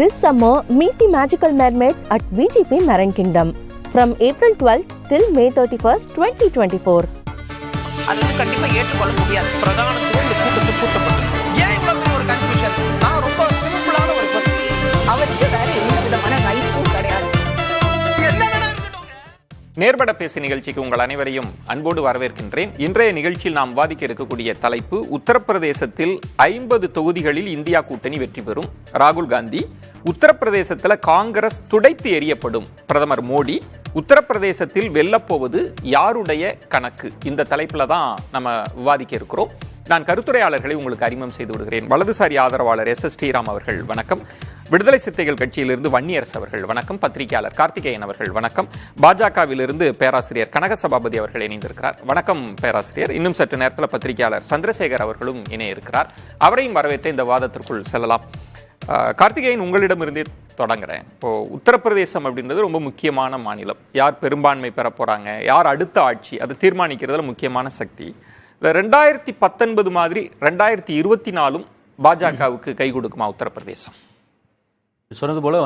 This summer, meet the magical mermaid at VGP Marine Kingdom from April 12th till May 31st, 2024. அது கண்டிப்பா ஏற்றுக்கொள்ள முடியாது. பிரதானத்துவம் இந்த கூட்டத்தில் கூட்டப்பட்டது. ஏன் இவ்வளவு ஒரு கன்ஃபியூஷன்? நான் ரொம்ப சிம்பிளான ஒரு பர்சன். அவருக்கு வேற எந்த விதமான ரைட்ஸும் கிடையாது. நேர்பட பேசு நிகழ்ச்சிக்கு உங்கள் அனைவரையும் அன்போடு வரவேற்கின்றேன். இன்றைய நிகழ்ச்சியில் நாம் விவாதிக்க இருக்கக்கூடிய தலைப்பு, உத்தரப்பிரதேசத்தில் 50 தொகுதிகளில் இந்தியா கூட்டணி வெற்றி பெறும், ராகுல் காந்தி. உத்தரப்பிரதேசத்தில் காங்கிரஸ் துடைத்து எறியப்படும், பிரதமர் மோடி. உத்தரப்பிரதேசத்தில் வெல்லப்போவது யாருடைய கணக்கு? இந்த தலைப்புல தான் நம்ம விவாதிக்க இருக்கிறோம். நான் கருத்துரையாளர்களை உங்களுக்கு அறிமுகம் செய்து விடுகிறேன். வலதுசாரி ஆதரவாளர் SS ஸ்ரீராம் அவர்கள் வணக்கம். விடுதலை சிறுத்தைகள் கட்சியிலிருந்து வன்னியரசு அவர்கள் வணக்கம். பத்திரிகையாளர் கார்த்திகேயன் அவர்கள் வணக்கம். பாஜகவிலிருந்து பேராசிரியர் கனகசபாபதி அவர்கள் இணைந்திருக்கிறார். வணக்கம் பேராசிரியர். இன்னும் சற்று நேரத்தில் பத்திரிகையாளர் சந்திரசேகர் அவர்களும் இணைய இருக்கிறார். அவரையும் வரவேற்று இந்த வாதத்திற்குள் செல்லலாம். கார்த்திகேயன், உங்களிடமிருந்தே தொடங்குறேன். இப்போ உத்தரப்பிரதேசம் அப்படின்றது ரொம்ப முக்கியமான மாநிலம். யார் பெரும்பான்மை பெற போறாங்க, யார் அடுத்த ஆட்சி, அதை தீர்மானிக்கிறதுல முக்கியமான சக்தி. 2019 மாதிரி 2024 பாஜகவுக்கு கை கொடுக்குமா உத்தரப்பிரதேசம்? சொன்னது போல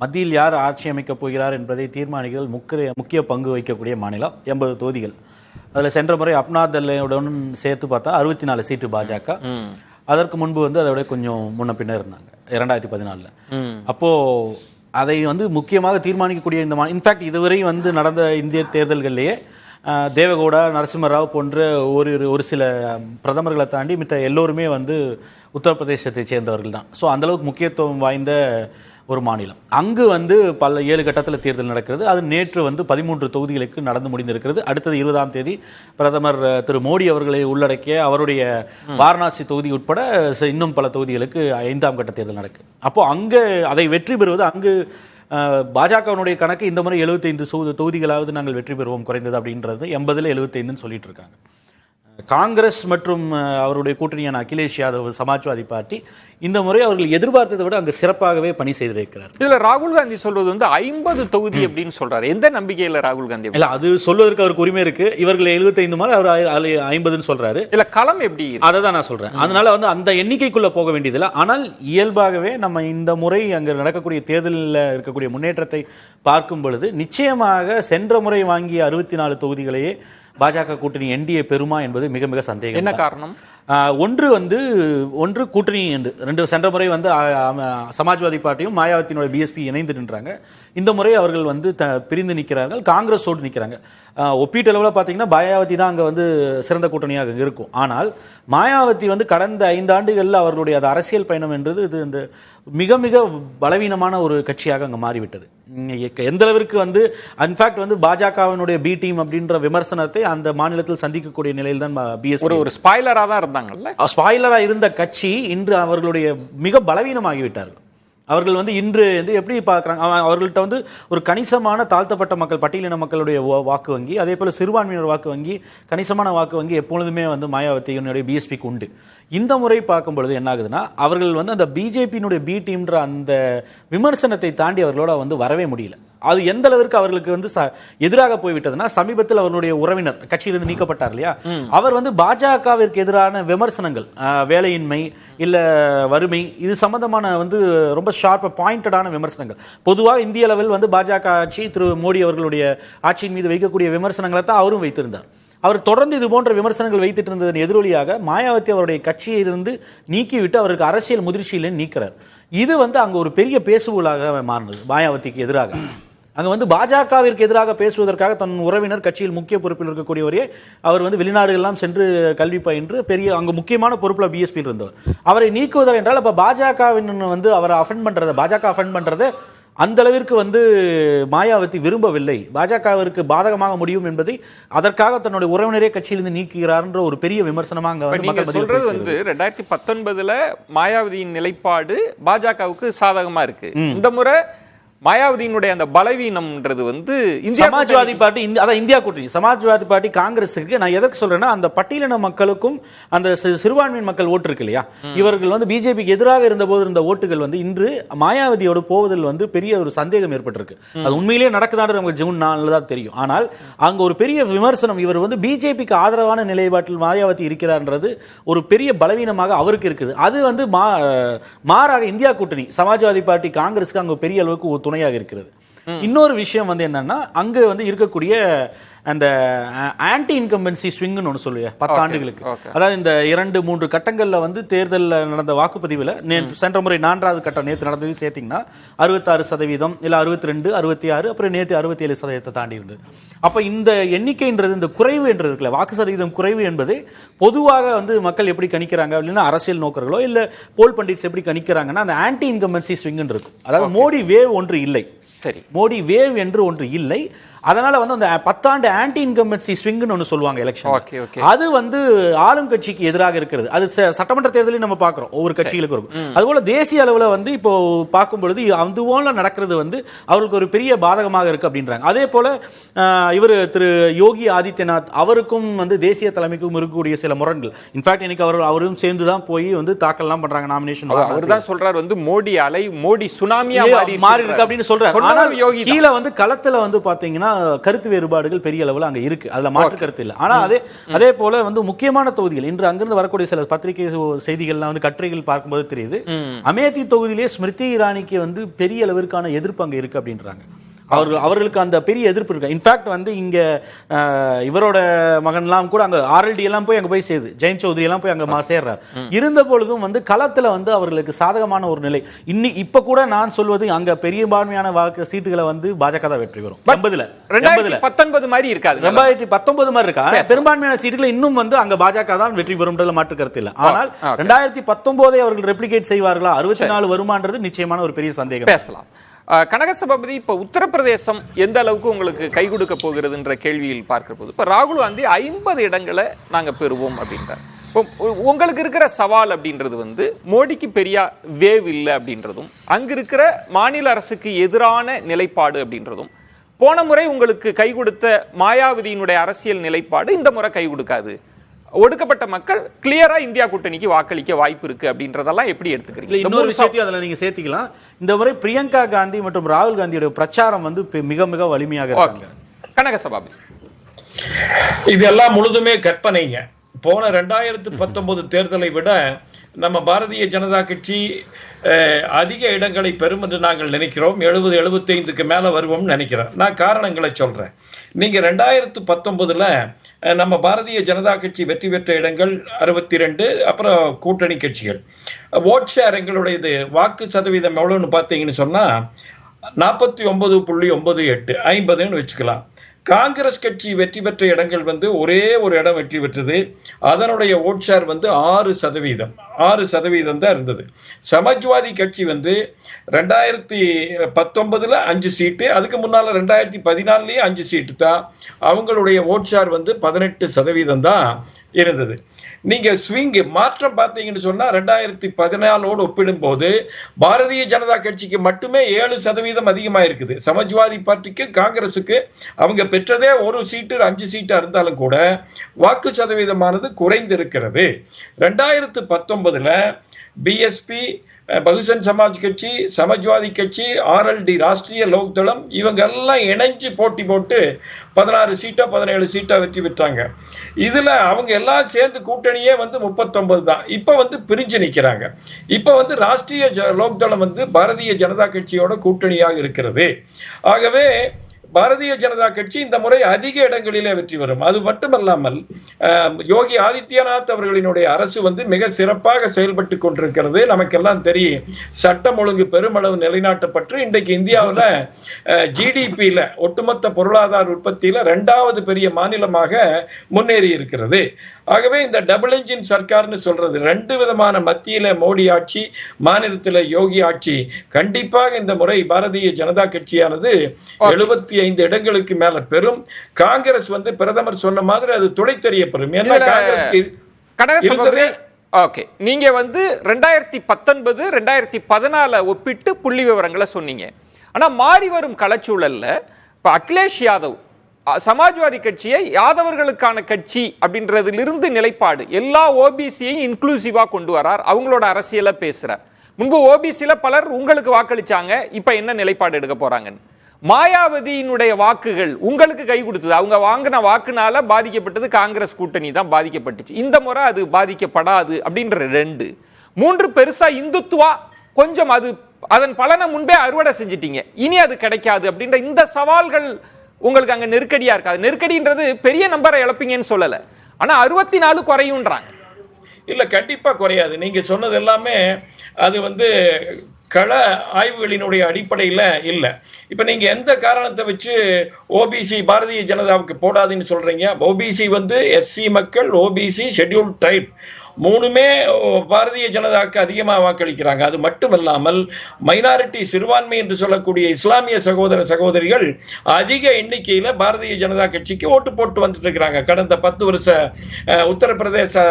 மத்தியில் யார் ஆட்சி அமைக்கப் போகிறார் என்பதை தீர்மானிக்கிறதில் முக்கிய பங்கு வகிக்கக்கூடிய மாநிலம். 80 தொகுதிகள். அதில் சென்ற முறை அப்னா தல்லுடன் சேர்த்து பார்த்தா 64 சீட்டு பாஜக. அதற்கு முன்பு அதோட கொஞ்சம் முன்ன பின்ன இருந்தாங்க 2014. அப்போ அதை முக்கியமாக தீர்மானிக்கக்கூடிய இந்த இன்ஃபேக்ட் இதுவரை நடந்த இந்திய தேர்தல்களிலேயே தேவகவுடா, நரசிம்மராவ் போன்ற ஒரு சில பிரதமர்களை தாண்டி மித்த எல்லோருமே உத்தரப்பிரதேசத்தை சேர்ந்தவர்கள் தான். ஸோ அந்தளவுக்கு முக்கியத்துவம் வாய்ந்த ஒரு மாநிலம். அங்கு 7 கட்டத்தில் தேர்தல் நடக்கிறது. அது நேற்று 13 தொகுதிகளுக்கு நடந்து முடிந்திருக்கிறது. அடுத்தது 20ஆம் தேதி பிரதமர் திரு மோடி அவர்களை உள்ளடக்கிய அவருடைய வாரணாசி தொகுதி உட்பட இன்னும் பல தொகுதிகளுக்கு 5ஆம் கட்ட தேர்தல் நடக்குது. அப்போ அங்கே அதை வெற்றி பெறுவது, அங்கு பாஜகவினுடைய கணக்கு இந்த முறை 75 தொகுதிகளாவது நாங்கள் வெற்றி பெறுவோம் குறைந்தது அப்படின்றது. 80ல் 75ன்னு சொல்லிட்டு இருக்காங்க. காங்கிரஸ் மற்றும் அவருடைய கூட்டணியான அகிலேஷ் யாதவ் சமாஜ்வாதி பார்ட்டி இந்த முறை அவர்கள் எதிர்பார்த்ததை விட அங்கு சிறப்பாகவே பணி செய்திருக்கிறார். இதுல ராகுல் காந்தி சொல்றது 50 தொகுதி அப்படின்னு சொல்றாரு. எந்த நம்பிக்கையில ராகுல் காந்தி? இல்ல, அது சொல்வதற்கு அவருக்கு உரிமை இருக்கு. இவர்கள் 75 மாதிரி அவர் 50ன்னு சொல்றாரு. இல்ல, களம் எப்படி? அதை தான் நான் சொல்றேன். அதனால அந்த எண்ணிக்கைக்குள்ள போக வேண்டியதில்லை. ஆனால் இயல்பாகவே நம்ம இந்த முறை அங்கு நடக்கக்கூடிய தேர்தலில் இருக்கக்கூடிய முன்னேற்றத்தை பார்க்கும் பொழுது நிச்சயமாக சென்ற முறை வாங்கிய 64 தொகுதிகளையே பாஜக கூட்டணி NDA பெறுமா என்பது மிக மிக சந்தேகம். என்ன காரணம்? ஒன்று கூட்டணி ரெண்டு. சென்ற முறை சமாஜ்வாதி பார்ட்டியும் மாயாவதியினுடைய BSP இணைந்து நின்றாங்க. இந்த முறை அவர்கள் பிரிந்து நிற்கிறார்கள், காங்கிரஸோடு நிற்கிறாங்க. ஒப்பீட்டளவில் பார்த்தீங்கன்னா மாயாவதி தான் அங்கே சிறந்த கூட்டணியாக இருக்கும். ஆனால் மாயாவதி கடந்த 5 ஆண்டுகளில் அவர்களுடைய அரசியல் பயணம் என்றது இந்த மிக மிக பலவீனமான ஒரு கட்சியாக அங்கே மாறிவிட்டது. எந்த அளவிற்கு இன்ஃபேக்ட் பாஜகவினுடைய B டீம் அப்படின்ற விமர்சனத்தை அந்த மாநிலத்தில் சந்திக்கக்கூடிய நிலையில் தான் BSP ஒரு ஸ்பாய்லரா தான் இருந்தாங்கல்ல. ஸ்பாய்லரா இருந்த கட்சி இன்று அவர்களுடைய மிக பலவீனமாகிவிட்டார்கள். அவர்கள் இன்று எப்படி பார்க்குறாங்க, அவர்கள்ட்ட ஒரு கணிசமான தாழ்த்தப்பட்ட மக்கள், பட்டியலின மக்களுடைய வாக்கு வங்கி, அதே போல் சிறுபான்மையினர் வாக்கு வங்கி, கணிசமான வாக்கு வங்கி எப்பொழுதுமே மாயாவதியினுடைய BSPக்கு உண்டு. இந்த முறை பார்க்கும் பொழுது என்ன ஆகுதுன்னா, அவர்கள் அந்த பிஜேபியினுடைய B டீம்ன்ற அந்த விமர்சனத்தை தாண்டி அவர்களோட வரவே முடியல. அது எந்த அளவிற்கு அவர்களுக்கு எதிராக போய்விட்டதுன்னா, சமீபத்தில் அவர்களுடைய உறவினர் கட்சியிலிருந்து நீக்கப்பட்டார் இல்லையா, அவர் பாஜகவிற்கு எதிரான விமர்சனங்கள், வேலையின்மை இல்ல வறுமை, இது சம்பந்தமான ரொம்ப ஷார்ப் பாயிண்டடான விமர்சனங்கள். பொதுவாக இந்திய அளவில் பாஜக ஆட்சி, திரு மோடி அவர்களுடைய ஆட்சியின் மீது வைக்கக்கூடிய விமர்சனங்களை தான் அவரும் வைத்திருந்தார். அவர் தொடர்ந்து இது போன்ற விமர்சனங்கள் வைத்துட்டு இருந்ததன் எதிரொலியாக மாயாவதி அவருடைய கட்சியிலிருந்து நீக்கிவிட்டு அவருக்கு அரசியல் முதிர்ச்சியிலே நீக்கிறார். இது அங்க ஒரு பெரிய பேசுபொருளாக மாறினது மாயாவதிக்கு எதிராக. அங்க பாஜகவிற்கு எதிராக பேசுவதற்காக தன் உறவினர் கட்சியில் முக்கிய பொறுப்பில் இருக்கக்கூடியவரே அவர் வெளிநாடுகள்லாம் சென்று கல்வி பயின்று பெரிய அங்க முக்கியமான பொறுப்புல BSP இருந்தவர். அவரை நீக்குவதற்கு என்றால் அப்ப பாஜகவின் அவரை அஃபெண்ட் பண்றது, பாஜக அஃபெண்ட் பண்றது அந்த அளவிற்கு மாயாவதி விரும்பவில்லை. பாஜகவிற்கு பாதகமாக முடியும் என்பதை அதற்காக தன்னுடைய உறவினரே கட்சியிலிருந்து நீக்குகிறார் என்ற ஒரு பெரிய விமர்சனமாக சொல்றது 2019 மாயாவதியின் நிலைப்பாடு பாஜகவுக்கு சாதகமா இருக்கு. இந்த முறை மாயாவதியினுடைய அந்த பலவீனம்ன்றது வந்து சமாஜ்வாதி பார்ட்டி அதான் இந்தியா கூட்டணி சமாஜ்வாதி பார்ட்டி காங்கிரஸுக்கு நான் எதற்கு சொல்றேன்னா அந்த பட்டியலின மக்களுக்கும் அந்த சிறுபான்மையின் மக்கள் ஓட்டு இருக்கு இல்லையா, இவர்கள் வந்து பிஜேபிக்கு எதிராக இருந்த போது இருந்த ஓட்டுகள் வந்து இன்று மாயாவதியோட போவதில் வந்து பெரிய ஒரு சந்தேகம் ஏற்பட்டிருக்கு. அது உண்மையிலேயே நடக்குதான்னு நமக்கு ஜூன் 4 தான் தெரியும். ஆனால் அங்க ஒரு பெரிய விமர்சனம், இவர் வந்து பிஜேபிக்கு ஆதரவான நிலைப்பாட்டில் மாயாவதி இருக்கிறார்ன்றது ஒரு பெரிய பலவீனமாக அவருக்கு இருக்குது. அது வந்து மாறாக இந்தியா கூட்டணி சமாஜ்வாதி பார்ட்டி காங்கிரஸுக்கு அங்க பெரிய அளவுக்கு துணையாக இருக்கிறது. இன்னொரு விஷயம் வந்து என்னன்னா அங்க வந்து இருக்கக்கூடிய அந்த ஆன்டி இன்கம்பன்சி ஸ்விங்னு ஒன்று சொல்லுங்க 10 ஆண்டுகளுக்கு, அதாவது இந்த 2-3 கட்டங்கள்ல வந்து தேர்தலில் நடந்த வாக்குப்பதிவில் சென்ற முறை 4வது கட்டம் நேற்று நடந்தது சேர்த்தீங்கன்னா 66% இல்ல 62, 66, அப்புறம் நேற்று 67% தாண்டி இருந்தது. அப்ப இந்த எண்ணிக்கைன்றது இந்த குறைவு என்றது இருக்குல்ல, வாக்கு சதவீதம் குறைவு என்பது பொதுவாக வந்து மக்கள் எப்படி கணிக்கிறாங்க அப்படின்னா அரசியல் நோக்கர்களோ இல்ல போல் பண்டிட்ஸ் எப்படி கணிக்கிறாங்கன்னா அந்த ஆன்டி இன்கம்பன்சி ஸ்விங் இருக்கும். அதாவது மோடி வேவ் ஒன்று இல்லை, சரி மோடி வேவ் என்று ஒன்று இல்லை. அதனால வந்து அந்த 10 ஆண்டு ஆன்டி இன்கம்பன்சி ஸ்விங்னு ஒன்று சொல்லுவாங்க எலெக்ஷன், அது வந்து ஆளும் கட்சிக்கு எதிராக இருக்கிறது. அது சட்டமன்ற தேர்தலையும் நம்ம பார்க்கிறோம் ஒவ்வொரு கட்சிகளுக்கு இருக்கும். அதுபோல தேசிய அளவில் வந்து இப்போ பார்க்கும் பொழுது அது போல நடக்கிறது வந்து அவருக்கு ஒரு பெரிய பாதகமாக இருக்கு அப்படின்றாங்க. அதே போல இவர் திரு யோகி ஆதித்யநாத் அவருக்கும் வந்து தேசிய தலைமைக்கும் இருக்கக்கூடிய சில முரண்கள். இன்ஃபேக்ட் இன்னைக்கு அவரும் சேர்ந்து தான் போய் வந்து தாக்கல்லாம் பண்றாங்க நாமினேஷன். அவர் தான் சொல்றாரு வந்து மோடி அலை மோடி சுனாமியா மாறி இருக்கு அப்படின்னு சொல்றாரு. ஆனால் கீழே வந்து களத்துல வந்து பாத்தீங்கன்னா கருத்து வேறுபாடுகள் பெரிய அளவில் அங்க இருக்கு, அதுல மாற்று கருத்து இல்லை. ஆனா அதே போல வந்து முக்கியமான தொகுதிகள் இன்று அங்கிருந்து வரக்கூடிய சில பத்திரிகை செய்திகள்லாம் வந்து கட்டுரைகள் பார்க்கும்போது தெரியுது, அமேதி தொகுதியிலே ஸ்மிருதி இரானிக்கு வந்து பெரிய அளவிற்கான எதிர்ப்பு அங்க இருக்கு அப்படின்றாங்க. அவர்களுக்கு அந்த பெரிய எதிர்ப்பு இருக்கு. இன்ஃபேக்ட் வந்து இங்க இவரோட மகன்லாம் கூட அங்க ஆர்எல்டி எல்லாம் போய் அங்க போய் சேருது, ஜெயந்த் சௌத்ரி எல்லாம் போய் அங்க சேர்றாரு. இருந்த பொழுதும் வந்து களத்துல வந்து அவர்களுக்கு சாதகமான ஒரு நிலை. இப்ப கூட நான் சொல்வது அங்க பெரும்பான்மையான வாக்கு சீட்டுகளை வந்து பாஜக தான் வெற்றி வரும். 2019 மாதிரி இருக்காது, 2019 மாதிரி இருக்கா, பெரும்பான்மையான சீட்டுகளை இன்னும் வந்து அங்க பாஜக தான் வெற்றி பெறும் மாற்று கருத்து இல்லை. ஆனால் 2019 அவர்கள் ரெப்ளிகேட் செய்வார்களா, 64 வருமானது நிச்சயமான ஒரு பெரிய சந்தேகம். பேசலாம். கனகசபாபதி, இப்ப உத்தரப்பிரதேசம் எந்த அளவுக்கு உங்களுக்கு கை கொடுக்க போகிறதுன்ற கேள்வியில் பார்க்கிற போது இப்ப ராகுல் காந்தி 50 இடங்களை நாங்க பெறுவோம் அப்படின்றார். உங்களுக்கு இருக்கிற சவால் அப்படின்றது வந்து மோடிக்கு பெரிய வேவ் இல்லை அப்படின்றதும் அங்க இருக்கிற மாநில அரசுக்கு எதிரான நிலைப்பாடு அப்படின்றதும், போன முறை உங்களுக்கு கை கொடுத்த மாயாவதியினுடைய அரசியல் நிலைப்பாடு இந்த முறை கை கொடுக்காது, ஒடுக்கப்பட்ட மக்கள் கிளியரா இந்தியா கூட்டணிக்கு வாக்களிக்க வாய்ப்பு இருக்கு அப்படின்றதெல்லாம் எப்படி எடுத்துக்கிறீங்க? இன்னொரு விஷயத்தையும் அதுல நீங்க சேர்த்துக்கலாம். இந்த முறை பிரியங்கா காந்தி மற்றும் ராகுல் காந்தியோட பிரச்சாரம் வந்து மிக மிக வலிமையாக இருக்காங்க. கனகசபாபி, இதெல்லாம் முழுதுமே கற்பனைங்க. போன 2019 தேர்தலை விட நம்ம பாரதிய ஜனதா கட்சி அதிக இடங்களை பெறும் என்று நாங்கள் நினைக்கிறோம். 70-75க்கு மேல வருவோம்னு நினைக்கிறேன். நான் காரணங்களை சொல்றேன். நீங்க 2019ல நம்ம பாரதிய ஜனதா கட்சி வெற்றி பெற்ற இடங்கள் 62, அப்புறம் கூட்டணி கட்சிகள் ஓட் ஷேர் எங்களுடையது வாக்கு சதவீதம் எவ்வளவுன்னு பார்த்தீங்கன்னு சொன்னா 49.98 50ன்னு வச்சுக்கலாம். காங்கிரஸ் கட்சி வெற்றி பெற்ற இடங்கள் வந்து ஒரே ஒரு இடம் வெற்றி பெற்றது, அதனுடைய ஓட் ஷேர் வந்து 6% தான் இருந்தது. சமாஜ்வாதி கட்சி வந்து 2019ல 5 சீட்டு, அதுக்கு முன்னால 2014லயே 5 சீட்டு தான். அவங்களுடைய ஓட் ஷேர் வந்து 18% தான் இருந்தது. நீங்க ஸ்விங் மாற்றம் பார்த்தீங்கன்னு சொன்னா 2014ஓடு ஒப்பிடும் போது பாரதிய ஜனதா கட்சிக்கு மட்டுமே 7% அதிகமா இருக்குது. சமாஜ்வாதி பார்ட்டிக்கு காங்கிரசுக்கு அவங்க பெற்றதே 1 சீட்டு 5 சீட்டா இருந்தாலும் கூட வாக்கு சதவீதமானது குறைந்திருக்கிறது. 2019ல பிஎஸ்பி, பகுஜன் சமாஜ் கட்சி, சமாஜ்வாதி கட்சி, ஆர்எல்டி ராஷ்டிரிய லோக் தளம் இவங்க எல்லாம் இணைஞ்சு போட்டி போட்டு 16 சீட்டா 17 சீட்டா வெற்றி பெற்றாங்க. இதுல அவங்க எல்லாம் சேர்ந்து கூட்டணியே வந்து 39 தான். இப்ப வந்து பிரிஞ்சு நிக்கிறாங்க. இப்ப வந்து ராஷ்டிரிய லோக் தளம் வந்து பாரதிய ஜனதா கட்சியோட கூட்டணியாக இருக்கிறது. ஆகவே பாரதிய ஜனதா கட்சி இந்த முறை அதிக இடங்களிலே வெற்றி பெறும். அது மட்டுமல்லாமல் யோகி ஆதித்யநாத் அவர்களினுடைய அரசு வந்து மிக சிறப்பாக செயல்பட்டு கொண்டிருக்கிறது. நமக்கெல்லாம் தெரியும். சட்டம் ஒழுங்கு பெருமளவு நிலைநாட்டப்பட்டு இன்றைக்கு இந்தியாவில் ஜிடிபியில ஒட்டுமொத்த பொருளாதார உற்பத்தியில 2வது பெரிய மாநிலமாக முன்னேறி இருக்கிறது. ஆகவே இந்த டபுள் என்ஜின் சர்க்கார்னு சொல்றது 2 விதமான மத்தியில மோடி ஆட்சி, மாநிலத்தில் யோகி ஆட்சி. கண்டிப்பாக இந்த முறை பாரதிய ஜனதா கட்சியானது 75 இடங்களுக்கு மேல பெறும். காங்கிரஸ் வந்து பிரதமர் சொன்ன மாதிரி அது துடை தெரியப்படும். ஏன்னா காங்கிரஸ் ஓகே, நீங்க வந்து 2019 2014 ஒப்பிட்டு புள்ளி விவரங்களை சொன்னீங்க. ஆனா மாறி வரும் களச்சூழல்ல இப்ப அகிலேஷ் யாதவ் சமாஜ்வாதி கட்சியை யாதவர்களுக்கான கட்சி அப்படின்றதிலிருந்து நிலைப்பாடு எல்லா ஓபிசியையும் இன்க்ளூசிவா கொண்டு வரார், அவங்களோட அரசியலை பேசுறார். முன்பு ஓபிசியில பலர் உங்களுக்கு வாக்களிச்சாங்க, இப்ப என்ன நிலைப்பாடு எடுக்க போறாங்கன்னு. மாயாவதியினுடைய வாக்குகள் உங்களுக்கு கை கொடுத்தது, அவங்க வாங்கின வாக்குனால பாதிக்கப்பட்டது காங்கிரஸ் கூட்டணி தான் பாதிக்கப்பட்டுச்சு. இந்த முறை அது பாதிக்கப்படாது அப்படின்ற 2. 3 பெருசா இந்துத்துவா கொஞ்சம் அது அதன் பலனை முன்பே அறுவடை செஞ்சிட்டீங்க, இனி அது கிடைக்காது அப்படின்ற இந்த சவால்கள் உங்களுக்கு அங்க நெருக்கடியா இருக்காது. நெருக்கடின்றது பெரிய நம்பரை இழப்பீங்கன்னு சொல்லல, ஆனா 64 குறையும்ன்றாங்க. இல்ல கண்டிப்பா குறையாது. நீங்க சொன்னது எல்லாமே அது வந்து கள ஆய்வுகளினுடைய அடிப்படையில் இல்லை. இப்போ நீங்கள் எந்த காரணத்தை வச்சு ஓபிசி பாரதிய ஜனதாவுக்கு போடாதுன்னு சொல்றீங்க? ஓபிசி வந்து எஸ்சி மக்கள், ஓபிசி, ஷெட்யூல்ட் ட்ரைப் 3மே பாரதிய ஜனதாவுக்கு அதிகமாக வாக்களிக்கிறாங்க. அது மட்டுமல்லாமல் மைனாரிட்டி சிறுபான்மை என்று சொல்லக்கூடிய இஸ்லாமிய சகோதர சகோதரிகள் அதிக எண்ணிக்கையில் பாரதிய ஜனதா கட்சிக்கு ஓட்டு போட்டு வந்துட்டு இருக்கிறாங்க. கடந்த 10 வருஷ உத்தரப்பிரதேச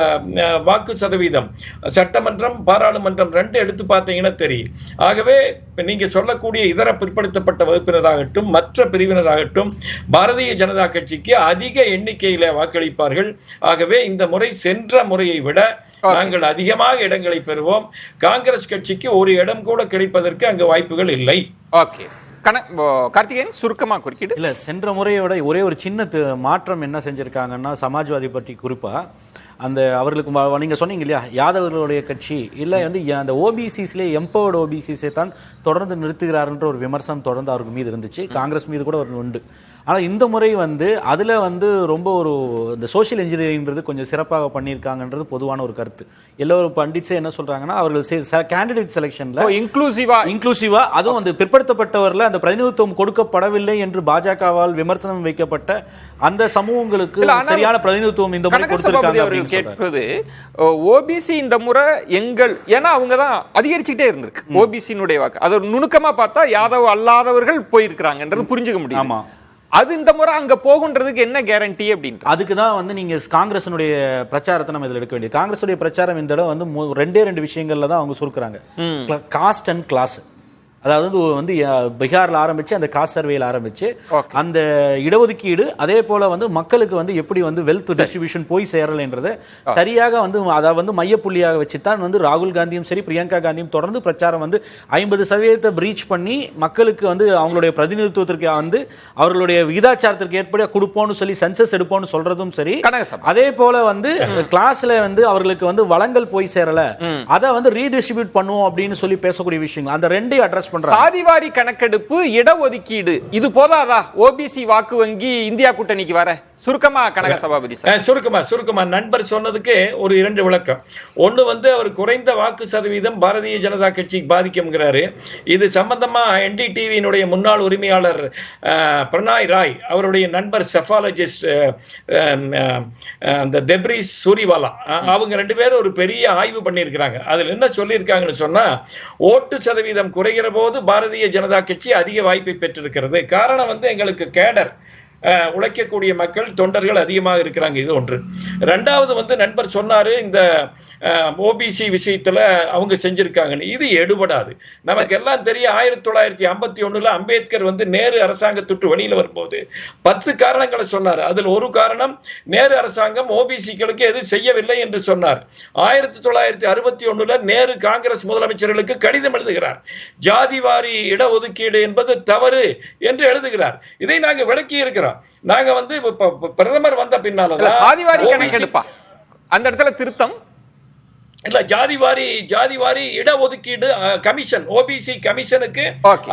வாக்கு சதவீதம், சட்டமன்றம் பாராளுமன்றம் 2 எடுத்து பார்த்தீங்கன்னா தெரியும். ஆகவே நீங்க சொல்லக்கூடிய இதர பிற்படுத்தப்பட்ட வகுப்பினராகட்டும் மற்ற பிரிவினராகட்டும் பாரதிய ஜனதா கட்சிக்கு அதிக எண்ணிக்கையில் வாக்களிப்பார்கள். ஆகவே இந்த முறை சென்ற முறையை விட நாங்கள் அதிகமாக இடங்களை பெறுவோம். காங்கிரஸ் கட்சிக்கு ஒரு இடம் கூட கிடைப்பதற்கு அங்கு வாய்ப்புகள் இல்லை. ஓகே, கார்த்திகேயன் சுருக்கமா குறுக்கிடு. இல்ல, சென்ற முறையை விட ஒரே ஒரு சின்ன மாற்றம் என்ன செஞ்சிருக்காங்கன்னா, சமாஜ்வாதி பற்றி குறிப்பா அந்த அவர்களுக்கு நீங்க சொன்னீங்க இல்லையா, யாதவர்களுடைய கட்சி இல்ல வந்து அந்த ஓபிசிஸ்ல எம்பவர்டு ஓபிசிஸை தான் தொடர்ந்து நிறுத்துகிறார்ன்ற ஒரு விமர்சனம் தொடர்ந்து அவருக்கு மீது இருந்துச்சு. காங்கிரஸ் மீது கூட ஒரு உண்டு. ஆனால் இந்த முறை வந்து அதில் வந்து ரொம்ப ஒரு இந்த சோஷியல் இன்ஜினியரிங்கிறது கொஞ்சம் சிறப்பாக பண்ணியிருக்காங்கன்றது பொதுவான ஒரு கருத்து. எல்லோரும் பண்டிட்ஸே என்ன சொல்றாங்கன்னா, அவர்கள் கேண்டிடேட் செலெக்ஷன்ல இன்க்ளூசிவா அதுவும் வந்து பிற்படுத்தப்பட்டவர்ல அந்த பிரதிநிதித்துவம் கொடுக்கப்படவில்லை என்று பாஜகவால் விமர்சனம் வைக்கப்பட்ட அந்த சமூகங்களுக்கு சரியான பிரதிநிதித்துவம் இந்த முறை கொடுத்திருக்காங்க. கேட்பது ஓபிசி இந்த முறை எங்கள், ஏன்னா அவங்க தான் அதிகரிச்சுட்டே இருந்திருக்கு ஓபிசியினுடைய வாக்கு. அது நுணுக்கமா பார்த்தா யாதவ் அல்லாதவர்கள் போயிருக்கிறாங்கன்றது புரிஞ்சுக்க முடியும். ஆமா, அது இந்த முறை அங்க போகுன்றதுக்கு என்ன கேரண்டி அப்படின்னு அதுக்கு தான் வந்து நீங்க காங்கிரஸினுடைய பிரச்சாரத்தை நம்ம இதில் எடுக்க வேண்டியது. காங்கிரஸுடைய பிரச்சாரம் இந்த தடவை வந்து 2 விஷயங்கள்ல தான் அவங்க சுருக்குறாங்க. Cost and class. அதாவது வந்து பீகார்ல ஆரம்பிச்சு அந்த காஸ்ட் சர்வேல ஆரம்பிச்சு அந்த இடஒதுக்கீடு, அதே போல வந்து மக்களுக்கு வந்து எப்படி வந்து வெல்த் டிஸ்ட்ரிபியூஷன் போய் சேரலைன்றதை சரியாக வந்து அதை வந்து மையப்புள்ளியாக வச்சுதான் வந்து ராகுல் காந்தியும் சரி பிரியங்கா காந்தியும் தொடர்ந்து பிரச்சாரம் வந்து 50% பிரீச் பண்ணி மக்களுக்கு வந்து அவங்களுடைய பிரதிநிதித்துவத்திற்கு வந்து அவர்களுடைய விகிதாச்சாரத்திற்கு ஏற்பட கொடுப்போம்னு சொல்லி சென்சஸ் எடுப்போம்னு சொல்றதும் சரி, அதே போல வந்து கிளாஸ்ல வந்து அவர்களுக்கு வந்து வளங்கள் போய் சேரல, அதை வந்து ரீடிஸ்ட்ரிபியூட் பண்ணுவோம் அப்படின்னு சொல்லி பேசக்கூடிய விஷயங்கள் அந்த 2 அட்ரஸ். சாதிவாரி கணக்கெடுப்பு, இடஒதுக்கீடு, இது போதாதா ஓபிசி வாக்கு வங்கி இந்தியா கூட்டணிக்கு வர? சுருக்கமா கனக சபாபதி சார். சுருக்கமா நண்பர் சொன்னதுக்கு ஒரு 2 விளக்கம். ஒண்ணு வந்து அவர் குறைந்த வாக்கு சதவீதம் பாரதிய ஜனதா கட்சிக்கு பாதிக்கும்ங்கிறாரு. இது சம்பந்தமா என்டிடிவியினுடைய முன்னாள் உரிமையாளர் பிரணாய் ராய், அவருடைய நண்பர் செஃபாலஜிஸ்ட் அந்த தெப்ரிஸ் சூரிவாலா, அவங்க 2 பேரும் ஒரு பெரிய ஆய்வு பண்ணியிருக்கிறாங்க. அதுல என்ன சொல்லியிருக்காங்கன்னு சொன்னா, ஓட்டு சதவீதம் குறைகிற போது பாரதிய ஜனதா கட்சி அதிக வாய்ப்பை பெற்றிருக்கிறது. காரணம் வந்து எங்களுக்கு கேடர், உழைக்கக்கூடிய மக்கள், தொண்டர்கள் அதிகமாக இருக்கிறாங்க. இது ஒன்று. 2வது வந்து நண்பர் சொன்னாரு இந்த ஓபிசி விஷயத்துல அவங்க செஞ்சிருக்காங்கன்னு. இது எடுபடாது. நமக்கு எல்லாம் தெரியும், 1951 அம்பேத்கர் வந்து நேரு அரசாங்கத்துட்டு வெளியில வரும்போது 10 காரணங்களை சொன்னார். அதில் ஒரு காரணம், நேரு அரசாங்கம் ஓபிசிகளுக்கு எதுவும் செய்யவில்லை என்று சொன்னார். 1961 நேரு காங்கிரஸ் முதலமைச்சர்களுக்கு கடிதம் எழுதுகிறார். ஜாதிவாரி இடஒதுக்கீடு என்பது தவறு என்று எழுதுகிறார். இதை நாங்கள் விளக்கி இருக்கிறோம். நாங்க வந்து பிரதமர் வந்த பின்னால சாதிவாரி கணக்கெடுப்பா அந்த இடத்துல திருத்தம் இல்ல, ஜாதிவாரி இடஒதுக்கீடு கமிஷன், ஓபிசி கமிஷனுக்கு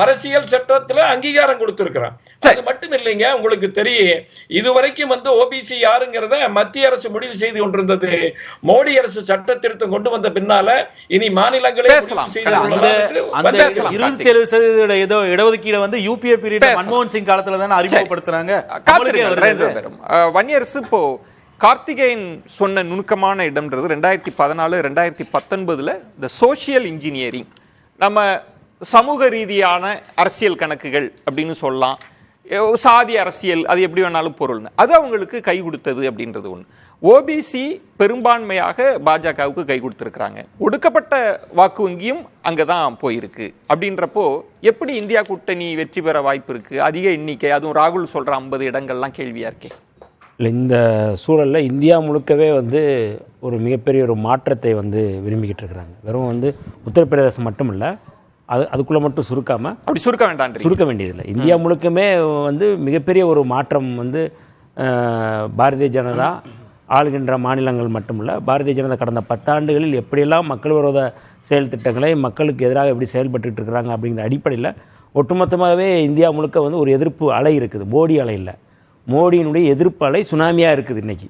அரசியல் சட்டத்துல அங்கீகாரம் கொடுத்திருக்கிறான். அது மட்டும் இல்லைங்க, உங்களுக்கு தெரியும் இதுவரைக்கும் வந்து ஓபிசி யாருங்கிறத மத்திய அரசு முடிவு செய்து கொண்டிருந்தது. மோடி அரசு சட்ட திருத்தம் கொண்டு வந்த பின்னால இனி மாநிலங்களே இடஒதுக்கீடு வந்து யூபிஏ பீரியட் மன்மோகன் சிங் காலத்துல தானே அறிமுகப்படுத்துறாங்க. வன்னியரசு இப்போ கார்த்திகேயன் சொன்ன நுணுக்கமான இடம்ன்றது 2014 2019 இந்த சோசியல் இன்ஜினியரிங், நம்ம சமூக ரீதியான அரசியல் கணக்குகள் அப்படின்னு சொல்லலாம். சாதி அரசியல் அது எப்படி வேணாலும் பொருள்னு அது அவங்களுக்கு கை கொடுத்தது அப்படின்றது ஒன்று. ஓபிசி பெரும்பான்மையாக பாஜகவுக்கு கை கொடுத்துருக்குறாங்க. ஒடுக்கப்பட்ட வாக்கு வங்கியும் அங்கே தான் போயிருக்கு. அப்படின்றப்போ எப்படி இந்தியா கூட்டணி வெற்றி பெற வாய்ப்பு இருக்குது? அதிக எண்ணிக்கை, அதுவும் ராகுல் சொல்கிற 50 இடங்கள்லாம் கேள்வியாக இருக்கே. இல்லை, இந்த சூழலில் இந்தியா முழுக்கவே வந்து ஒரு மிகப்பெரிய ஒரு மாற்றத்தை வந்து விரும்பிக்கிட்டு இருக்கிறாங்க. வெறும் வந்து உத்தரப்பிரதேசம் மட்டும் இல்லை, அதுக்குள்ளே மட்டும் சுருக்காமல் அப்படி சுருக்க வேண்டாம், சுருக்க வேண்டியதில்லை. இந்தியா முழுக்கமே வந்து மிகப்பெரிய ஒரு மாற்றம் வந்து பாரதிய ஜனதா ஆளுகின்ற மாநிலங்கள் மட்டுமில்லை, பாரதிய ஜனதா கடந்த 10 ஆண்டுகளில் எப்படியெல்லாம் மக்கள் விரோத செயல் திட்டங்களை மக்களுக்கு எதிராக எப்படி செயல்பட்டு இருக்கிறாங்க அப்படிங்கிற அடிப்படையில் ஒட்டுமொத்தமாகவே இந்தியா முழுக்க வந்து ஒரு எதிர்ப்பு அலை இருக்குது. மோடி அலை இல்லை, மோடியினுடைய எதிர்ப்பு அலை சுனாமியாக இருக்குது இன்றைக்கி.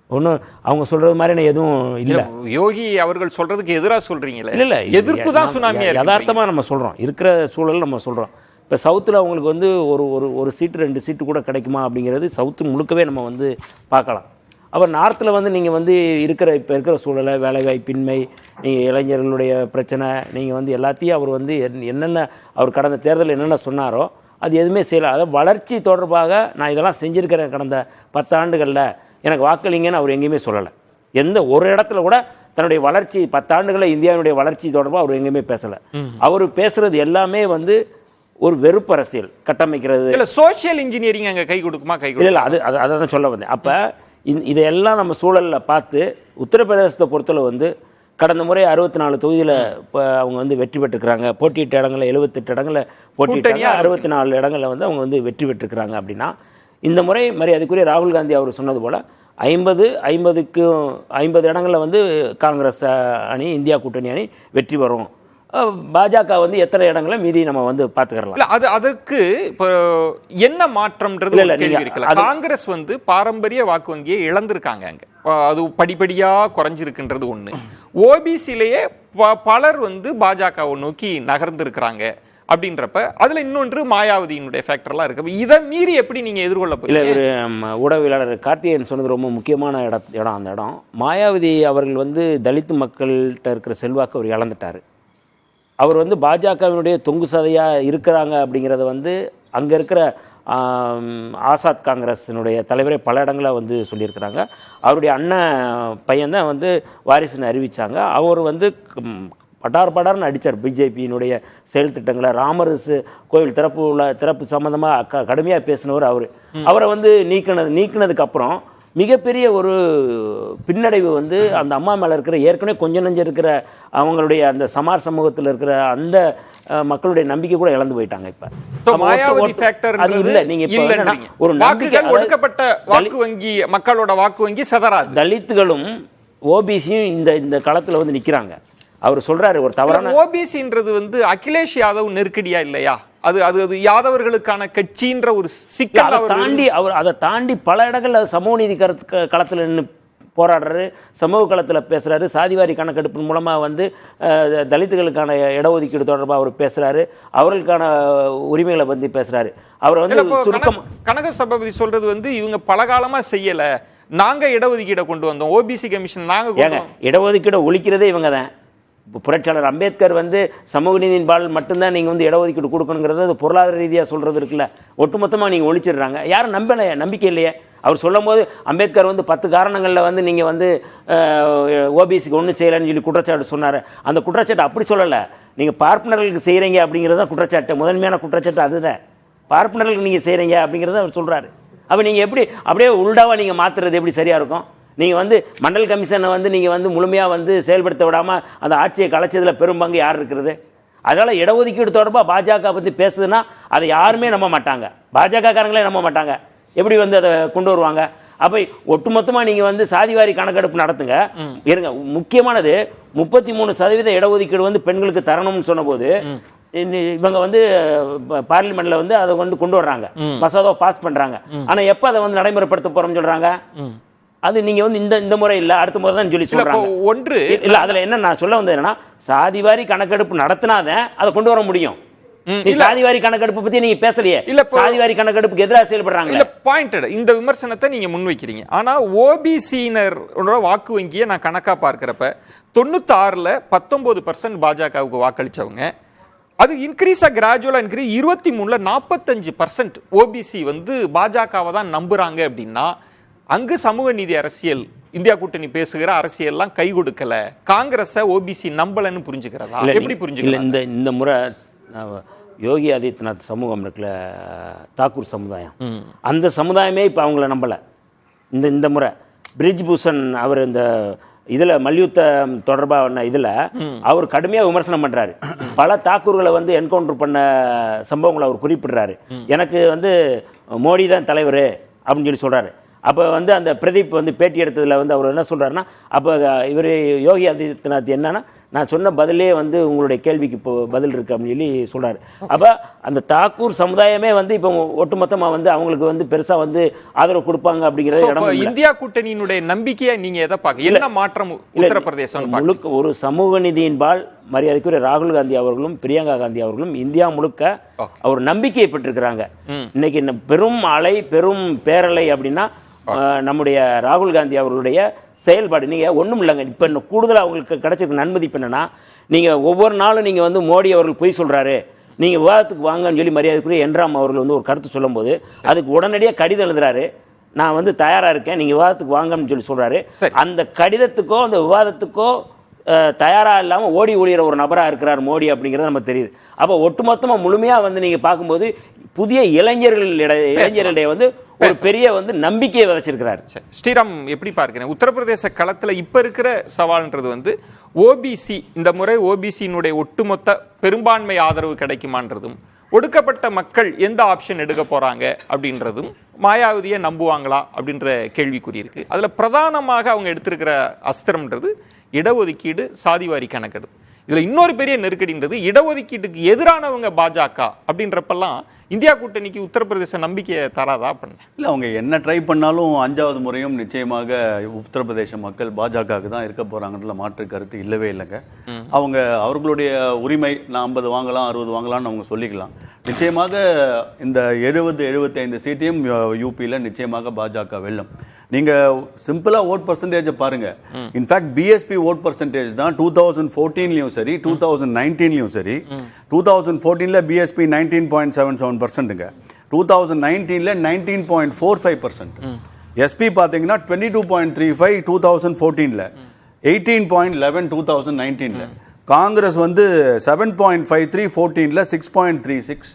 ஒன்றும் அவங்க சொல்கிறது மாதிரி எதுவும் இல்லை. யோகி அவர்கள் சொல்கிறதுக்கு எதிராக சொல்கிறீங்களே? இல்லை, எதிர்ப்பு தான் சுனாமியாக. யதார்த்தமாக நம்ம சொல்கிறோம், இருக்கிற சூழல் நம்ம சொல்கிறோம். இப்போ சவுத்தில் அவங்களுக்கு வந்து ஒரு சீட்டு 2 சீட்டு கூட கிடைக்குமா அப்படிங்கிறது சவுத்து முழுக்கவே நம்ம வந்து பார்க்கலாம். அப்புறம் நார்த்தில் வந்து நீங்கள் வந்து இப்போ இருக்கிற சூழலை, வேலைவாய்ப்பின்மை, நீங்கள் இளைஞர்களுடைய பிரச்சனை, நீங்கள் வந்து எல்லாத்தையும் அவர் வந்து என்னென்ன அவர் கடந்த தேர்தலில் என்னென்ன சொன்னாரோ அது எதுவுமே செய்யலை. அதாவது வளர்ச்சி தொடர்பாக நான் இதெல்லாம் செஞ்சுருக்கிறேன் கடந்த 10 ஆண்டுகளில் எனக்கு வாக்களிங்கன்னு அவர் எங்கேயுமே சொல்லலை. எந்த ஒரு இடத்துல கூட தன்னுடைய வளர்ச்சி 10 ஆண்டுகளில் இந்தியாவுடைய வளர்ச்சி தொடர்பாக அவர் எங்கேயுமே பேசலை. அவர் பேசுகிறது எல்லாமே வந்து ஒரு வெறுப்பு அரசியல் கட்டமைக்கிறது. இல்லை, சோஷியல் இன்ஜினியரிங் அங்கே கை கொடுக்குமா? கை இல்லை, அதை தான் சொல்ல வந்தேன். அப்போ இதையெல்லாம் நம்ம சூழலில் பார்த்து உத்தரப்பிரதேசத்தை பொறுத்தளவு வந்து கடந்த முறை 64 தொகுதியில் இப்போ அவங்க வந்து வெற்றி பெற்றுக்கிறாங்க. போட்டியிட்ட இடங்களில் 78 இடங்களில் போட்டியிட்டாங்க. 64 இடங்களில் வந்து அவங்க வந்து வெற்றி பெற்றுக்கிறாங்க. அப்படின்னா இந்த முறை மரியாதைக்குரிய ராகுல் காந்தி அவர் சொன்னது போல் 50 இடங்களில் வந்து காங்கிரஸ் அணி, இந்தியா கூட்டணி அணி வெற்றி வரும். பாஜக வந்து எத்தனை இடங்களை மீதி நம்ம வந்து பார்த்துக்கலாம். அது அதுக்கு இப்போ என்ன மாற்றம்ன்றது கேள்வி இருக்குல்ல. காங்கிரஸ் வந்து பாரம்பரிய வாக்கு வங்கியை இழந்திருக்காங்க, அங்க அது படிப்படியா குறைஞ்சிருக்குன்றது ஒண்ணு. ஓபிசிலேயே பலர் வந்து பாஜகவை நோக்கி நகர்ந்திருக்கிறாங்க. அப்படின்றப்ப அதுல இன்னொன்று மாயாவதியினுடைய ஃபேக்டர்லாம் இருக்கு. இதை மீறி எப்படி நீங்க எதிர்கொள்ள போறீங்க? இல்லை, ஒரு ஊடகவியலாளர் கார்த்திகேயன் சொன்னது ரொம்ப முக்கியமான இடம். அந்த இடம் மாயாவதி அவர்கள் வந்து தலித் மக்கள்கிட்ட இருக்கிற செல்வாக்கு அவர் இழந்துட்டார். அவர் வந்து பாஜகவினுடைய தொங்கு சதையாக இருக்கிறாங்க அப்படிங்கிறத வந்து அங்கே இருக்கிற ஆசாத் காங்கிரஸினுடைய தலைவரை பல இடங்களில் வந்து சொல்லியிருக்கிறாங்க. அவருடைய அண்ணன் பையன்தான் வந்து வாரிசுன்னு அறிவித்தாங்க. அவர் வந்து படார்னு அடித்தார் பிஜேபியினுடைய செயல் திட்டங்களை. ராமரசு கோவில் திறப்பு சம்மந்தமாக கடுமையாக பேசினவர் அவரை வந்து நீக்கினதுக்கு அப்புறம் மிகப்பெரிய ஒரு பின்னடைவு வந்து அந்த அம்மா மேலே இருக்கிற ஏற்கனவே கொஞ்சம் நஞ்சம் இருக்கிற அவங்களுடைய அந்த சமார் சமூகத்தில் இருக்கிற அந்த மக்களுடைய நம்பிக்கை கூட இழந்து போயிட்டாங்க. இப்ப மாயாவதி ஃபேக்டர் அது இல்ல. நீங்க ஒரு நம்பிக்கை ஒடுக்கப்பட்ட வாக்கு வங்கி, மக்களோட வாக்கு வங்கி சதறாது. தலித்துகளும் ஓபிசியும் இந்த களத்துல வந்து நிக்கிறாங்க. அவர் சொல்றாரு ஒரு தவறான ஓபிசின்றது வந்து அகிலேஷ் யாதவ் நெருக்கடியா இல்லையா? அது அது அது யாதவர்களுக்கான கட்சின்ற ஒரு சிக்கல் தாண்டி அதை தாண்டி பல இடங்கள்ல சமூக நீதி களத்தில் நின்று போராடுறாரு, சமூக களத்தில் பேசுறாரு. சாதிவாரி கணக்கெடுப்பு மூலமாக வந்து தலித்துகளுக்கான இடஒதுக்கீடு தொடர்பாக அவர் பேசுறாரு, அவர்களுக்கான உரிமைகளை பற்றி பேசுறாரு. அவர் வந்து சுருக்கம் கனக சபாபதி சொல்றது வந்து இவங்க பல காலமா செய்யல, நாங்க இடஒதுக்கீடை கொண்டு வந்தோம், ஓபிசி கமிஷன் நாங்க இடஒதுக்கீடை ஒழிக்கிறதே இவங்க தான். புரட்சியாளர் அம்பேத்கர் வந்து சமூக நீதியின் பால் மட்டும்தான் நீங்கள் வந்து இடஒதுக்கீடு கொடுக்கணுங்கிறது அது பொருளாதார ரீதியாக சொல்கிறது இருக்குல்ல, ஒட்டுமொத்தமாக நீங்கள் ஒழிச்சிடுறாங்க. யாரும் நம்பிக்கை இல்லையே. அவர் சொல்லும் போது அம்பேத்கர் வந்து 10 காரணங்களில் வந்து நீங்கள் வந்து ஓபிசிக்கு ஒன்றும் செய்யலைன்னு சொல்லி குற்றச்சாட்டு சொன்னார். அந்த குற்றச்சாட்டு அப்படி சொல்லலை, நீங்கள் பார்ப்பனர்களுக்கு செய்கிறீங்க அப்படிங்கிறது தான் குற்றச்சாட்டு. முதன்மையான குற்றச்சாட்டு அதுதான், பார்ப்பனர்களுக்கு நீங்கள் செய்கிறீங்க அப்படிங்கிறத அவர் சொல்கிறாரு. அப்போ நீங்கள் எப்படி அப்படியே உள்டாவாக நீங்கள் மாற்றுறது எப்படி சரியாக இருக்கும்? நீங்கள் வந்து மண்டல் கமிஷனை வந்து நீங்கள் வந்து முழுமையாக வந்து செயல்படுத்த விடாமல் அந்த ஆட்சியை கலைச்சதில் பெரும் பங்கு யார் இருக்கிறது? அதனால் இடஒதுக்கீடு தொடர்பாக பாஜக பற்றி பேசுதுன்னா அதை யாருமே நம்ப மாட்டாங்க, பாஜகக்காரங்களே நம்ப மாட்டாங்க. எப்படி வந்து அதை கொண்டு வருவாங்க? அப்போ ஒட்டுமொத்தமாக நீங்கள் வந்து சாதிவாரி கணக்கெடுப்பு நடத்துங்க. இருங்க, முக்கியமானது 33% இடஒதுக்கீடு வந்து பெண்களுக்கு தரணும்னு சொன்னபோது இவங்க வந்து பார்லிமெண்ட்ல வந்து அதை வந்து கொண்டு வர்றாங்க, மசோதாவை பாஸ் பண்றாங்க. ஆனா எப்ப அதை வந்து நடைமுறைப்படுத்த போறோம்னு சொல்றாங்க? அது நீங்க வந்து இந்த முறை இல்ல, அடுத்த முறை தான் சொல்லி சொல்றாங்க. ஒன்று இல்ல, அதுல என்ன நான் சொல்ல வந்தது என்னன்னா, சாதிவாரி கணக்கெடுப்பு நடத்தினாதான் அதை கொண்டு வர முடியும். சாதிவாரி கணக்கெடுப்பு பத்தி நீங்க பேசலையே, இல்ல சாதிவாரி கணக்கெடுப்புக்கு எதிராக செயல்படுறாங்க. இல்ல பாயிண்டட் இந்த விமர்சனத்தை நீங்க முன்வைக்கிறீங்க. ஆனா ஓபிசியினர் வாக்கு வங்கியை நான் கணக்கா பார்க்கிறப்ப 96ல் 19% பாஜகவுக்கு வாக்களிச்சவங்க, அது இன்க்ரீஸா கிராஜுவலா இன்க்ரீஸ் 23ல 45% ஓபிசி வந்து பாஜகவை தான் நம்புறாங்க அப்படின்னா அங்கு சமூக நீதி அரசியல் இந்தியா கூட்டணி பேசுகிற அரசியல்லாம் கை கொடுக்கல, காங்கிரஸை ஓபிசி நம்பலன்னு புரிஞ்சுக்கிறதா? எப்படி புரிஞ்சுக்கல? இந்த முறை யோகி ஆதித்யநாத் சமூகம் இருக்குல்ல, தாக்கூர் சமுதாயம், அந்த சமுதாயமே இப்போ அவங்கள நம்பலை. இந்த முறை பிரிஜ் பூஷன் அவர் இந்த இதில் மல்யுத்தம் தொடர்பான இதில் அவர் கடுமையாக விமர்சனம் பண்ணுறாரு. பல தாக்கூர்களை வந்து என்கவுண்டர் பண்ண சம்பவங்களை அவர் குறிப்பிடுறாரு. எனக்கு வந்து மோடி தான் தலைவர் அப்படின்னு சொல்லி சொல்கிறாரு. அப்போ வந்து அந்த பிரதீப் வந்து பேட்டி எடுத்ததில் வந்து அவர் என்ன சொல்கிறாருன்னா, அப்போ இவர் யோகி ஆதித்யநாத் என்னன்னா, நான் சொன்ன பதிலே வந்து உங்களுடைய கேள்விக்கு இப்போ பதில் இருக்கு அப்படின்னு சொல்லி சொல்கிறாரு. அப்போ அந்த தாக்கூர் சமுதாயமே வந்து இப்போ ஒட்டுமொத்தமாக வந்து அவங்களுக்கு வந்து பெருசாக வந்து ஆதரவு கொடுப்பாங்க அப்படிங்கிறது இடம். இந்தியா கூட்டணியினுடைய நம்பிக்கையை நீங்கள் எதை பார்க்க, என்ன மாற்றம் உத்தரப்பிரதேசம் முழுக்க ஒரு சமூக நீதியின்பால் மரியாதைக்குரிய ராகுல் காந்தி அவர்களும் பிரியங்கா காந்தி அவர்களும் இந்தியா முழுக்க அவர் நம்பிக்கையை பெற்றிருக்கிறாங்க. இன்னைக்கு பெரும் அலை பெரும் பேரலை அப்படின்னா நம்முடைய ராகுல் காந்தி அவர்களுடைய செயல்பாடு. நீங்கள் ஒன்றும் இல்லைங்க, இப்போ இன்னும் கூடுதலாக அவங்களுக்கு கிடைச்சிருக்க நன்மதிப்பு என்னன்னா, நீங்கள் ஒவ்வொரு நாளும் நீங்கள் வந்து மோடி அவர்கள் பொய் சொல்கிறாரு, நீங்கள் விவாதத்துக்கு வாங்கன்னு சொல்லி மரியாதைக்குரிய என்ராம் அவர்கள் வந்து ஒரு கருத்து சொல்லும்போது அதுக்கு உடனடியாக கடிதம் எழுதுறாரு, நான் வந்து தயாராக இருக்கேன், நீங்கள் விவாதத்துக்கு வாங்கன்னு சொல்லி சொல்கிறாரு. அந்த கடிதத்துக்கோ அந்த விவாதத்துக்கோ தயாராக இல்லாமல் ஓடி ஒழிகிற ஒரு நபராக இருக்கிறார் மோடி அப்படிங்கிறது நமக்கு தெரியுது. அப்போ ஒட்டுமொத்தமாக முழுமையாக வந்து நீங்கள் பார்க்கும்போது புதிய இளைஞர்களிடையே வந்து ஒரு பெரிய வந்து நம்பிக்கையை விதைச்சிருக்கிறார். ஸ்ரீராம் எப்படி பார்க்கிறேன்? உத்தரப்பிரதேச களத்தில் இப்போ இருக்கிற சவால்ன்றது வந்து ஓபிசி, இந்த முறை ஓபிசியினுடைய ஒட்டுமொத்த பெரும்பான்மை ஆதரவு கிடைக்குமான்றதும், ஒடுக்கப்பட்ட மக்கள் எந்த ஆப்ஷன் எடுக்க போறாங்க அப்படின்றதும், மாயாவதியை நம்புவாங்களா அப்படின்ற கேள்விக்குறி இருக்கு. அதுல பிரதானமாக அவங்க எடுத்திருக்கிற அஸ்திரம்ன்றது இடஒதுக்கீடு, சாதிவாரி கணக்கெடு. இதுல இன்னொரு பெரிய நெருக்கடின்றது இடஒதுக்கீட்டுக்கு எதிரானவங்க பாஜக அப்படின்றப்பெல்லாம் இந்தியா கூட்டணிக்கு உத்தரப்பிரதேச நம்பிக்கையை தராதா? இல்லை, அவங்க என்ன ட்ரை பண்ணாலும் 5வது முறையும் நிச்சயமாக உத்தரப்பிரதேச மக்கள் பாஜகவுக்கு தான் இருக்க போறாங்கன்ற மாற்று கருத்து இல்லவே இல்லைங்க. அவங்க அவர்களுடைய உரிமை, நான் 50 வாங்கலாம் 60 வாங்கலாம்னு அவங்க சொல்லிக்கலாம். நிச்சயமாக இந்த 70-75 சீட்டையும் யூபியில் நிச்சயமாக பாஜக வெல்லும். நீங்க சிம்பிளா ஓட் பர்சன்டேஜ் பாருங்க. இன்ஃபேக்ட் பிஎஸ்பி ஓட் பர்சன்டேஜ் தான் 2014லயும் சரி 2019லயும் சரி. 2014ல பிஎஸ்பி 19.77%ங்க, 2019ல 19.45%. எஸ்பி பாத்தீங்கன்னா 22.35 2014ல, 18.11 2019ல. காங்கிரஸ் வந்து 7.53 14ல, 6.36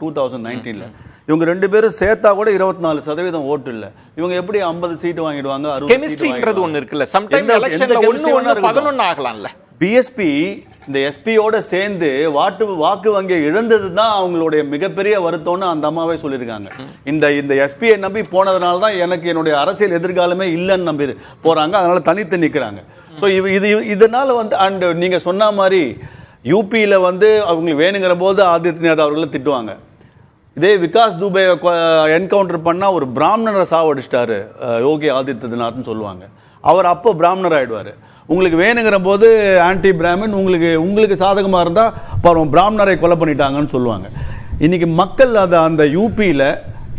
2019ல. இவங்க ரெண்டு பேரும் சேர்த்தா கூட 24% ஓட்டு இல்ல. இவங்க எப்படி 50 சீட் வாங்கிடுவாங்க? 60 கெமிஸ்ட்ரின்றது ஒன்னு இருக்குல்ல, சம்டைம்ஸ் எலெக்ஷன்ல 1-11 ஆகலாம்ல. பிஎஸ்பி இந்த எஸ்பியோட சேர்ந்து வாக்கு வங்கி இழந்தது தான் அவங்களுடைய மிகப்பெரிய வருத்தம்னு அந்த அம்மாவே சொல்லியிருக்காங்க. இந்த எஸ்பியை நம்பி போனதுனால தான் எனக்கு என்னுடைய அரசியல் எதிர்காலமே இல்லைன்னு நம்பி போறாங்க. அதனால தனித்து நிற்கிறாங்க. ஸோ இதனால வந்து அண்ட் நீங்க சொன்ன மாதிரி யூபியில் வந்து அவங்களுக்கு வேணுங்கிற போது ஆதித்யநாத் அவர்களை திட்டுவாங்க. இதே விகாஸ் துபே என்கவுண்டர் பண்ணா ஒரு பிராமணரை சாவடிச்சிட்டாரு யோகி ஆதித்யநாத்னு சொல்லுவாங்க. அவர் அப்போ பிராமணர் ஆயிடுவாரு. உங்களுக்கு வேணுங்கிற போது ஆன்டி பிராமின், உங்களுக்கு சாதகமா இருந்தா பாருங்க பிராமணரை கொலை பண்ணிட்டாங்கன்னு சொல்லுவாங்க. இன்னைக்கு மக்கள் அந்த யூபியில்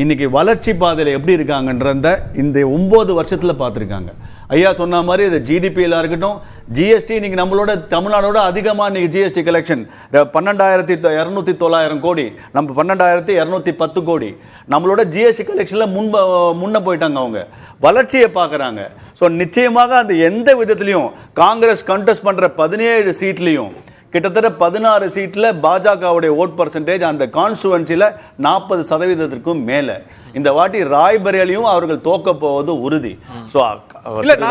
இன்னைக்கு வளர்ச்சி பாதையில் எப்படி இருக்காங்கன்ற இந்த 9 வருஷத்துல பார்த்துருக்காங்க. ஐயா சொன்ன மாதிரி இது ஜிடிபியில் இருக்கட்டும், ஜிஎஸ்டி இன்னைக்கு நம்மளோட தமிழ்நாடோட அதிகமாக இன்னைக்கு ஜிஎஸ்டி கலெக்ஷன் 12,209 கோடி, நம்ம 12,210 கோடி. நம்மளோட ஜிஎஸ்டி கலெக்ஷன்ல முன்ன போயிட்டாங்க. அவங்க வளர்ச்சியை பார்க்குறாங்க. ஸோ நிச்சயமாக அந்த எந்த விதத்திலையும் காங்கிரஸ் கண்டெஸ்ட் பண்ற 17 சீட்லையும் கிட்டத்தட்ட 16 சீட்ல பாஜகவுடைய ஓட் பர்சன்டேஜ் அந்த கான்ஸ்டுவன்சில 40%க்கும் மேல. இந்த வாட்டி ராய்பரேலியும் அவர்கள் தோக்க போவது உறுதி. சோ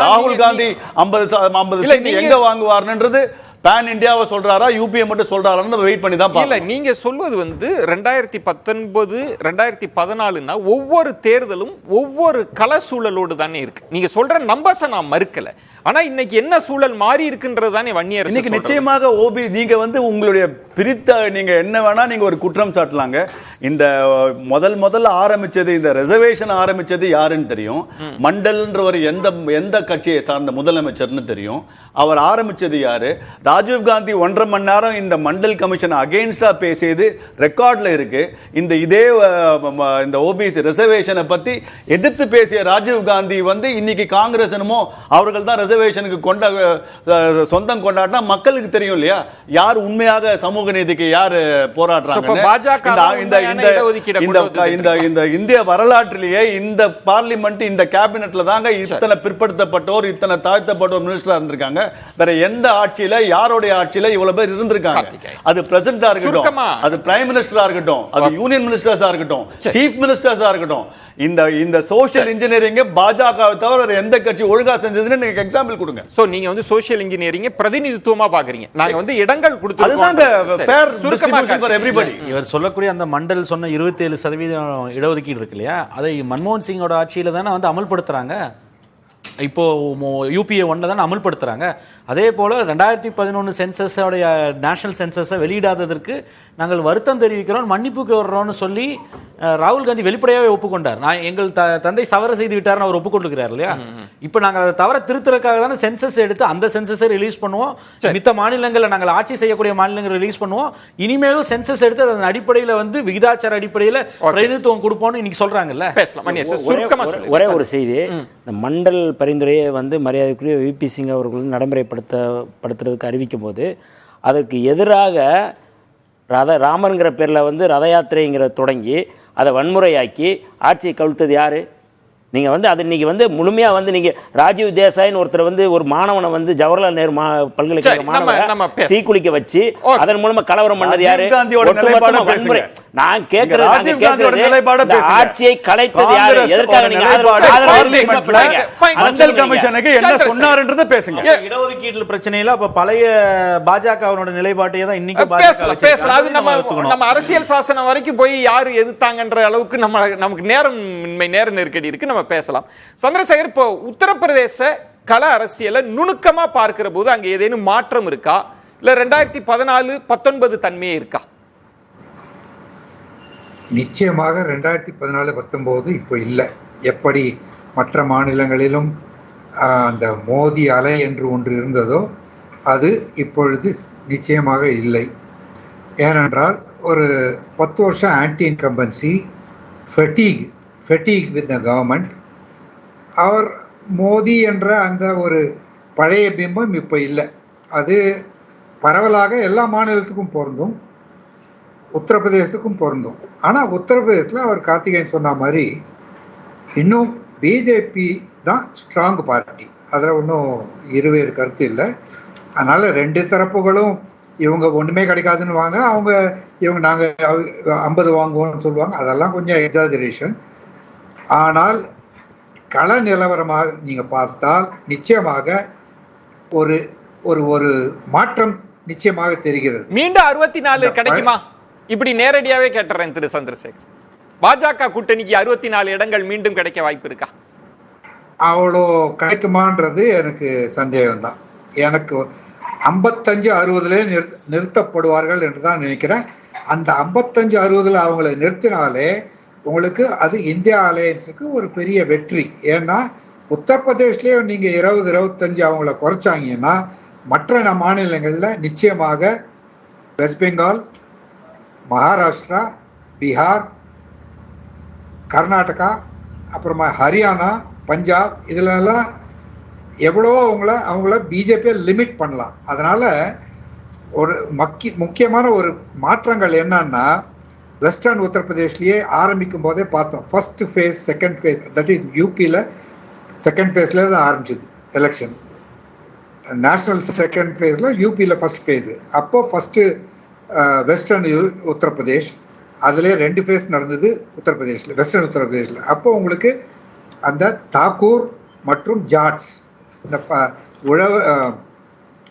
ராகுல் காந்தி 50 சீட் எங்க வாங்குவார்ன்றது பேன் இந்தியாவை சொல்றாரா யூபிஏ மட்டும் சொல்றாரான்னு வெயிட் பண்ணி தான் பார்க்கணும். இல்ல, நீங்க சொல்வது வந்து 2019 2014னா ஒவ்வொரு தேர்தலும் ஒவ்வொரு கள சூழலோடு தானே இருக்கு. நீங்க சொல்ற நம்பர்ஸை நான் மறுக்கல. ஆனா இன்னைக்கு என்ன சூழல் மாறி இருக்குன்றது தானே வன்னியர். இன்னைக்கு நிச்சயமாக ஓபி நீங்க வந்து உங்களுடைய பிரித்த நீங்க என்ன வேணா நீங்க ஒரு குற்றம் சாட்டலாங்க. இந்த முதல்ல ஆரம்பிச்சது, இந்த ரிசர்வேஷன் ஆரம்பிச்சது யாருன்னு தெரியும். மண்டல்ன்றவர் எந்த கட்சியை சார்ந்த முதலமைச்சர்னு தெரியும். அவர் ஆரம்பிச்சது யாரு? ராஜீவ் காந்தி 1.5 மணி நேரம் இந்த மண்டல் கமிஷன் அகைன்ஸ்டா பேசியது ரெக்கார்ட்ல இருக்கு. இந்த ஓபிசி ரிசர்வேஷனை பத்தி எதிர்த்து பேசிய ராஜீவ் காந்தி வந்து இன்னைக்கு காங்கிரஸ் அவர்கள் தான் ரிசர்வேஷனுக்கு சொந்தம் கொண்டாடினா மக்களுக்கு தெரியும் இல்லையா யார் உண்மையாக சமூக நீதிக்கு யார் போராடுறாங்க. இந்த இந்திய வரலாற்றிலேயே இந்த பார்லிமெண்ட் இந்த கேபினெட்ல தாங்க இத்தனை பிற்படுத்தப்பட்டோர் இத்தனை தாழ்த்தப்பட்டோர் மினிஸ்டரா இருந்திருக்காங்க. வேற எந்த ஆட்சியில யாருடைய ஆட்சியில இவ்வளவு பேர் இருந்திருக்காங்க? அது பிரசிடண்டா இருக்கட்டும், அது பிரைம் மினிஸ்டரா இருக்கட்டும், அது யூனியன் மினிஸ்டர்ஸா இருக்கட்டும், சீஃப் மினிஸ்டர்ஸா இருக்கட்டும், இந்த சோஷியல் இன்ஜினியரிங் பாஜகவை தவிர எந்த கட்சி ஒழுங்கா செஞ்சதுன்னு நீங்க எக்ஸாம்பிள் கொடுங்க. சோ நீங்க வந்து சோஷியல் இன்ஜினியரிங் பிரதிநிதித்துவமா பாக்குறீங்க. நாங்க வந்து இடங்கள் கொடுத்து அதுதாங்க ஃபேர் டிஸ்ட்ரிபியூஷன் ஃபார் எவரிபடி. இவர் சொல்லக்கூடிய அந்த மண்டல் சொன்ன 27% இடஒதுக்கீடு இருக்கு இல்லையா, அதை மன்மோகன் சிங்கோட ஆட்சியில தானே வந்து அமல்படுத்துறாங்க. இப்போ UPA 1 தானே அமல்படுத்துறாங்க. அதே போல 2011 சென்சஸோடைய நேஷனல் சென்சஸை வெளியிடாததற்கு நாங்கள் வருத்தம் தெரிவிக்கிறோம், மன்னிப்பு கோர்றோம்னு சொல்லி ராகுல் காந்தி வெளிப்படையாவே ஒப்புக்கொண்டார். நான் எங்கள் தந்தை தவறு செய்து விட்டார்னு அவர் ஒப்புக்கொண்டிருக்கிறார் இல்லையா. இப்போ நாங்கள் அதை தவற திருத்தறதுக்காக தானே சென்சஸ் எடுத்து அந்த சென்சஸை ரிலீஸ் பண்ணுவோம். மித்த மாநிலங்களில் நாங்கள் ஆட்சி செய்யக்கூடிய மாநிலங்கள் ரிலீஸ் பண்ணுவோம். இனிமேலும் சென்சஸ் எடுத்து அதன் அடிப்படையில் வந்து விகிதாச்சார அடிப்படையில் பிரதிநிதித்துவம் கொடுப்போம்னு இன்னைக்கு சொல்றாங்கல்ல. ஒரே ஒரு செய்தி, இந்த மண்டல் பரிந்துரையை வந்து மரியாதைக்குரிய VP சிங் அவர்கள் நடைமுறைப்படுத்துறதுக்கு அறிவிக்கும் போது அதற்கு எதிராக ராமருங்கிற பேரில் வந்து ரத யாத்திரைங்கிற தொடங்கி அதை வன்முறையாக்கி ஆட்சியை கவிழ்த்தது யாரு? நீங்கள் வந்து அது இன்னைக்கு வந்து முழுமையாக வந்து நீங்கள் ராஜீவ் தேசாய்னு ஒருத்தர் வந்து ஒரு மாணவனை வந்து ஜவஹர்லால் நேரு பல்கலைக்கழக மாணவனை தீக்குளிக்க வச்சு அதன் மூலமா கலவரம் பண்ணது யாரு? வன்முறை. நான் கேட்கறது ஆட்சியை கலைத்தது யாரு? எதற்காக நீங்க பேசுங்க. இடஒதுக்கீட்டு பிரச்சனையில அப்ப பழைய பாஜகவோட நிலைப்பாட்டையே தான் இன்னைக்கு நம்ம அரசியல் சாசனம் வரைக்கும் போய் யாரு எதிர்த்தாங்கன்ற அளவுக்கு நமக்கு நேர நெருக்கடி இருக்கு. நம்ம பேசலாம். சந்திரசேகர், இப்போ உத்தரப்பிரதேச கள அரசியலை நுணுக்கமா பார்க்கிற போது அங்க ஏதேனும் மாற்றம் இருக்கா, இல்ல 2014-19 தன்மையே இருக்கா? நிச்சயமாக 2014-19 இப்போ இல்லை. எப்படி மற்ற மாநிலங்களிலும் அந்த மோதி அலை என்று ஒன்று இருந்ததோ அது இப்பொழுது நிச்சயமாக இல்லை. ஏனென்றால் ஒரு 10 வருஷம் anti incumbency fatigue with the government. அவர் மோடி என்ற அந்த ஒரு பழைய பிம்பம் இப்போ இல்லை. அது பரவலாக எல்லா மாநிலத்துக்கும் பொருந்தும், உத்தரப்பிரதேசத்துக்கும் பொருந்தும். ஆனால் உத்தரப்பிரதேசத்தில் அவர் கார்த்திகேயன் சொன்ன மாதிரி இன்னும் பிஜேபி தான் ஸ்ட்ராங் பார்ட்டி, அதில் ஒன்றும் இருவேறு கருத்து இல்லை. அதனால் ரெண்டு தரப்புகளும் இவங்க ஒன்றுமே கிடைக்காதுன்னு வாங்க, இவங்க நாங்கள் 50 வாங்குவோம்னு சொல்லுவாங்க. அதெல்லாம் கொஞ்சம் எக்ஸாஜரேஷன். ஆனால் கள நிலவரமாக நீங்கள் பார்த்தால் நிச்சயமாக ஒரு ஒரு ஒரு மாற்றம் நிச்சயமாக தெரிகிறது. மீண்டும் 64 கிடைக்குமா? இப்படி நேரடியாவே கேட்டுறேன் திரு சந்திரசேகர். பாஜக கூட்டணிக்கு 64 இடங்கள் மீண்டும் கிடைக்க வாய்ப்பு இருக்கா? அவ்வளோ கிடைக்குமான்றது எனக்கு சந்தேகம் தான். எனக்கு 55-60 நிறுத்தப்படுவார்கள் என்று தான் நினைக்கிறேன். அந்த 55-60 அவங்களை நிறுத்தினாலே உங்களுக்கு அது இந்தியா அலையன்ஸுக்கு ஒரு பெரிய வெற்றி. ஏன்னா உத்தரப்பிரதேஷ்லேயே நீங்கள் 20-25 அவங்கள குறைச்சாங்கன்னா மற்ற மாநிலங்களில் நிச்சயமாக வெஸ்ட் பெங்கால், மகாராஷ்டிரா, பீகார், கர்நாடகா, அப்புறமா ஹரியானா, பஞ்சாப், இதிலெல்லாம் எவ்வளோ அவங்கள பிஜேபியை லிமிட் பண்ணலாம். அதனால் ஒரு முக்கியமான ஒரு மாற்றங்கள் என்னன்னா வெஸ்டர்ன் உத்தரப்பிரதேஷ்லேயே ஆரம்பிக்கும் போதே பார்த்தோம். First face, second phase, that is யூபியில் second ஃபேஸில் தான் ஆரம்பிச்சது எலெக்ஷன். நேஷனல் செகண்ட் ஃபேஸில் யூபியில் ஃபர்ஸ்ட் ஃபேஸு. அப்போ ஃபஸ்ட்டு வெஸ்டர்ன் உத்தரப்பிரதேஷ், அதிலே 2 ஃபேஸ் நடந்தது உத்தரப்பிரதேஷில், வெஸ்டர்ன் உத்தரப்பிரதேஷில். அப்போ உங்களுக்கு அந்த தாக்கூர் மற்றும் ஜாட்ஸ், இந்த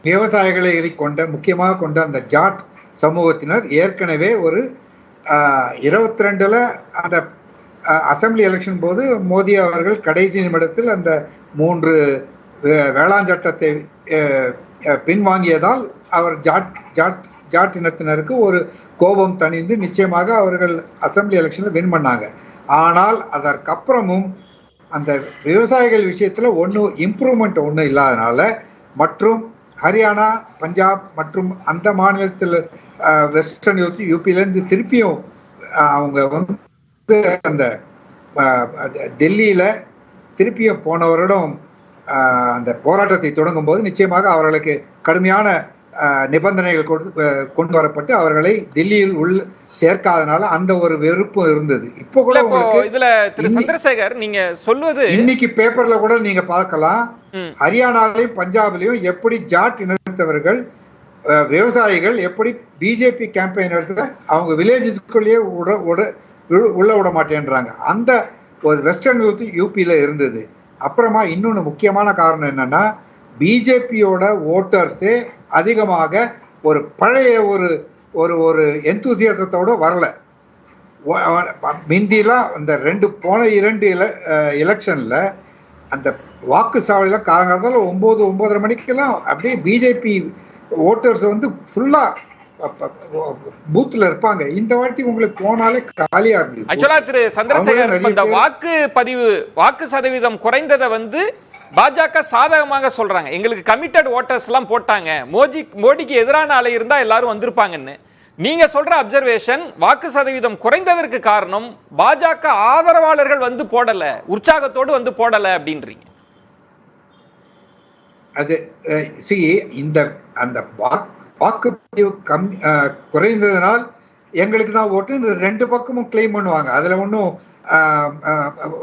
விவசாயிகளை முக்கியமாக கொண்ட அந்த ஜாட் சமூகத்தினர் ஏற்கனவே ஒரு 22 அந்த அசம்பிளி எலெக்ஷன் போது மோடி அவர்கள் கடைசி நிமிடத்தில் அந்த 3 வேளாண் சட்டத்தை பின்வாங்கியதால் அவர் ஜாட் இனத்தினருக்கு ஒரு கோபம் தணிந்து நிச்சயமாக அவர்கள் அசம்பிளி எலெக்ஷனில் வின் பண்ணாங்க. ஆனால் அதற்கப்புறமும் அந்த விவசாயிகள் விஷயத்தில் இம்ப்ரூவ்மெண்ட் ஒன்றும் இல்லாதனால மற்றும் ஹரியானா, பஞ்சாப் மற்றும் அந்த மாநிலத்தில் வெஸ்டர்ன் யூபியிலேருந்து திருப்பியும் அவங்க வந்து அந்த டெல்லியில் திருப்பியும் போன வருடம் அந்த போராட்டத்தை தொடங்கும் போது நிச்சயமாக அவர்களுக்கு கடுமையான நிபந்தனைகள் கொண்டு வரப்பட்டு அவர்களை டெல்லியில் சேர்க்காதனால அந்த ஒரு வெறுப்பு இருந்தது. இப்போ கூட இதுல திரு சந்திரசேகர் நீங்க சொல்வது இன்னைக்கு பேப்பர்ல கூட நீங்க பார்க்கலாம், ஹரியானாலையும் பஞ்சாப்லயும் எப்படி ஜாட் இனத்தவர்கள் விவசாயிகள் எப்படி பிஜேபி கேம்பெயின் எடுத்து அவங்க வில்லேஜஸ்குள்ளேயே உள்ள விட மாட்டேன்றாங்க. அந்த ஒரு வெஸ்டர்ன் யூபியில இருந்தது. அப்புறமா இன்னொன்று முக்கியமான காரணம் என்னன்னா, பிஜேபியோட ஓட்டர்ஸே அதிகமாக ஒரு பழைய ஒரு ஒரு எந்தூசியாசத்தோட வரல. மிந்திலாம் இந்த போன இரண்டு எலெக்ஷன்ல அந்த வாக்குச்சாவடியில காலங்காலத்தில் 9-9:30 மணிக்கெல்லாம் அப்படியே பிஜேபி ஓட்டர்ஸ் வந்து ஃபுல்லா பூத்ல இருப்பாங்க. இந்த வாட்டி உங்களுக்கு போனாலே காலியா இருக்கு. ஆக்சுவலா திரு சந்திரசேகர், இந்த வாக்கு சதவீதம் குறைந்ததை வந்து பாஜக சாதகமாக சொல்றாங்க. எங்களுக்கு கமிட்டட் ஓட்டர்ஸ் எல்லாம் போட்டாங்க, மோடிக்கு எதிரான அலை இருந்தா எல்லாரும் வந்திருப்பாங்கன்னு. நீங்க சொல்ற அப்சர்வேஷன் வாக்கு சதவீதம் குறைந்ததற்கு காரணம் பாஜக ஆதரவாளர்கள் வந்து போடல, உற்சாகத்தோடு வந்து போடல அப்படின்றீங்க. அது இந்த அந்த வாக்குப்பதிவு குறைந்ததனால் எங்களுக்கு தான் ஓட்டு ரெண்டு பக்கமும் கிளைம் பண்ணுவாங்க. அதுல ஒன்றும்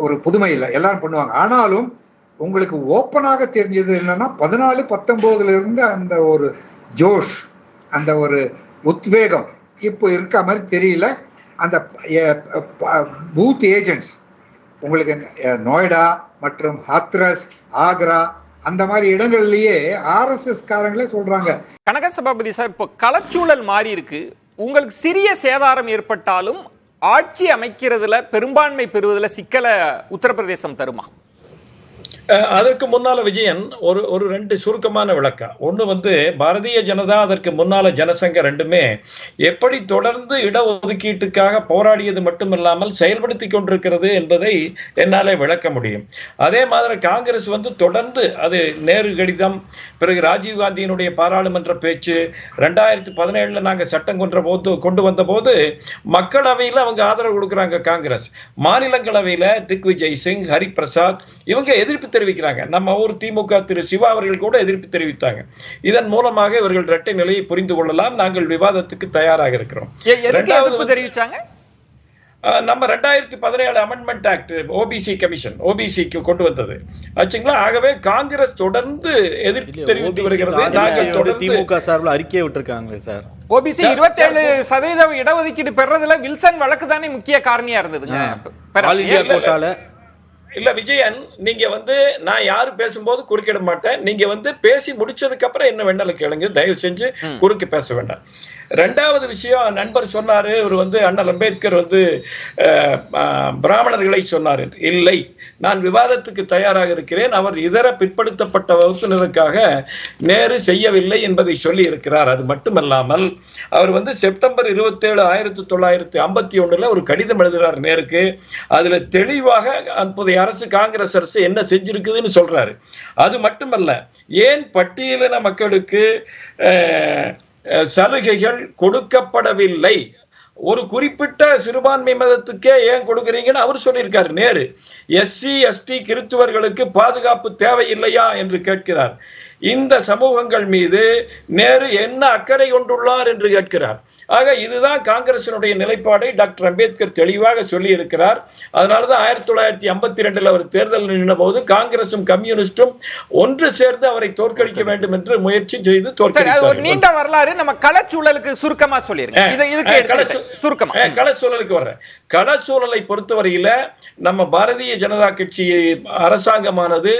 ஒரு புதுமை இல்லை, எல்லாரும் பண்ணுவாங்க. ஆனாலும் உங்களுக்கு ஓப்பனாக தெரிஞ்சது என்னன்னா 14-19 இருந்து அந்த ஒரு ஜோஷ், அந்த ஒரு உத்வேகம் இப்போ இருக்க மாதிரி தெரியல. அந்த பூத் ஏஜென்ட்ஸ் உங்களுக்கு நோய்டா மற்றும் ஹத்ரஸ், ஆக்ரா அந்த மாதிரி இடங்கள்லயே ஆர்எஸ்எஸ் காரங்களே சொல்றாங்க. கனக சபாபதி சார், இப்போ களச்சூழல் மாறி இருக்கு. உங்களுக்கு சிறிய சேதாரம் ஏற்பட்டாலும் ஆட்சி அமைக்கிறதுல பெரும்பான்மை பெறுவதில் சிக்கலை உத்தரப்பிரதேசம் தருமா? அதற்கு முன்னால விஜயன் ஒரு ரெண்டு சுருக்கமான விளக்கம். ஒன்று வந்து பாரதிய ஜனதா, அதற்கு முன்னால ஜனசங்க ரெண்டுமே எப்படி தொடர்ந்து இடஒதுக்கீட்டுக்காக போராடியது மட்டுமில்லாமல் செயல்படுத்தி கொண்டிருக்கிறது என்பதை என்னாலே விளக்க முடியும். அதே மாதிரி காங்கிரஸ் வந்து தொடர்ந்து அது நேரு கடிதம், பிறகு ராஜீவ்காந்தியினுடைய பாராளுமன்ற பேச்சு, 2017 நாங்கள் சட்டம் கொண்டு வந்த போது மக்களவையில் அவங்க ஆதரவு கொடுக்குறாங்க காங்கிரஸ், மாநிலங்களவையில் திக்விஜய் சிங், ஹரிபிரசாத் இவங்க எதிர்ப்பு தெரிவிக்கிறாங்க. நம்ம ஊர் திமுக திரு சிவா அவர்கள் கூட எதிர்ப்பு தெரிவித்தாங்க. இதன் மூலமாக இவர்கள் இரட்டை நிலையை புரிந்து கொள்ளலாம். நாங்கள் விவாதத்துக்கு தயாராக இருக்கிறோம். தெரிவிச்சாங்க நம்ம 2017 அமெண்ட்மெண்ட் ஆக்ட், ஓபிசி கமிஷன், ஓபிசிக்கு கொண்டு வந்தது ஆச்சுங்களா. ஆகவே காங்கிரஸ் தொடர்ந்து எதிர்ப்பு தெரிவித்து வருகிறது. திமுக சார்பில் அறிக்கையை விட்டுருக்காங்க சார். ஓபிசி 27% இடஒதுக்கீடு பெறதுல வில்சன் வழக்கு தானே முக்கிய காரணியா இருந்ததுங்க. இல்ல விஜயன், நீங்க வந்து நான் யாரு பேசும்போது குறுக்கிட மாட்டேன். நீங்க வந்து பேசி முடிச்சதுக்கு அப்புறம் என்ன வேண்டாலும் கேளுங்க, தயவு செஞ்சு குறுக்கு பேச வேண்டாம். ரெண்டாவது விஷயம், நண்பர் சொன்னாரு, இவர் வந்து அண்ணல் அம்பேத்கர் வந்து பிராமணர்களை சொன்னார். இல்லை, நான் விவாதத்துக்கு தயாராக இருக்கிறேன். அவர் இதர பிற்படுத்தப்பட்ட வகுப்பினருக்காக நேரு செய்யவில்லை என்பதை சொல்லி இருக்கிறார். அது மட்டுமல்லாமல் அவர் வந்து செப்டம்பர் 27, 1951 ஒரு கடிதம் எழுதுகிறார் நேருக்கு. அதுல தெளிவாக அப்போதைய அரசு, காங்கிரஸ் அரசு என்ன செஞ்சிருக்குதுன்னு சொல்றாரு. அது மட்டுமல்ல, ஏன் பட்டியலின மக்களுக்கு சலுகைகள் கொடுக்கப்படவில்லை, ஒரு குறிப்பிட்ட சிறுபான்மை மதத்துக்கே ஏன் கொடுக்கிறீங்கன்னு அவர் சொல்லியிருக்காரு நேரு. எஸ்சி எஸ்டி கிறிஸ்துவர்களுக்கு பாதுகாப்பு தேவையில்லையா என்று கேட்கிறார். இந்த சமூகங்கள் மீது நேரு என்ன அக்கறை கொண்டுள்ளார் என்று கேட்கிறார். ஆக இதுதான் காங்கிரசினுடைய நிலைப்பாடை டாக்டர் அம்பேத்கர் தெளிவாக சொல்லி இருக்கிறார். அதனாலதான் 1952 அவர் தேர்தல் நின்ற போது காங்கிரசும் கம்யூனிஸ்டும் ஒன்று சேர்ந்து அவரை தோற்கடிக்க வேண்டும் என்று முயற்சி செய்து தோற்கடித்தார். நீண்ட வரலாறு. நம்ம களச்சூழலுக்கு சுருக்கமா சொல்லிருக்கோம். களச்சூழலுக்கு வர்ற களச்சூழலை பொறுத்தவரையில நம்ம பாரதிய ஜனதா கட்சி அரசாங்கமானது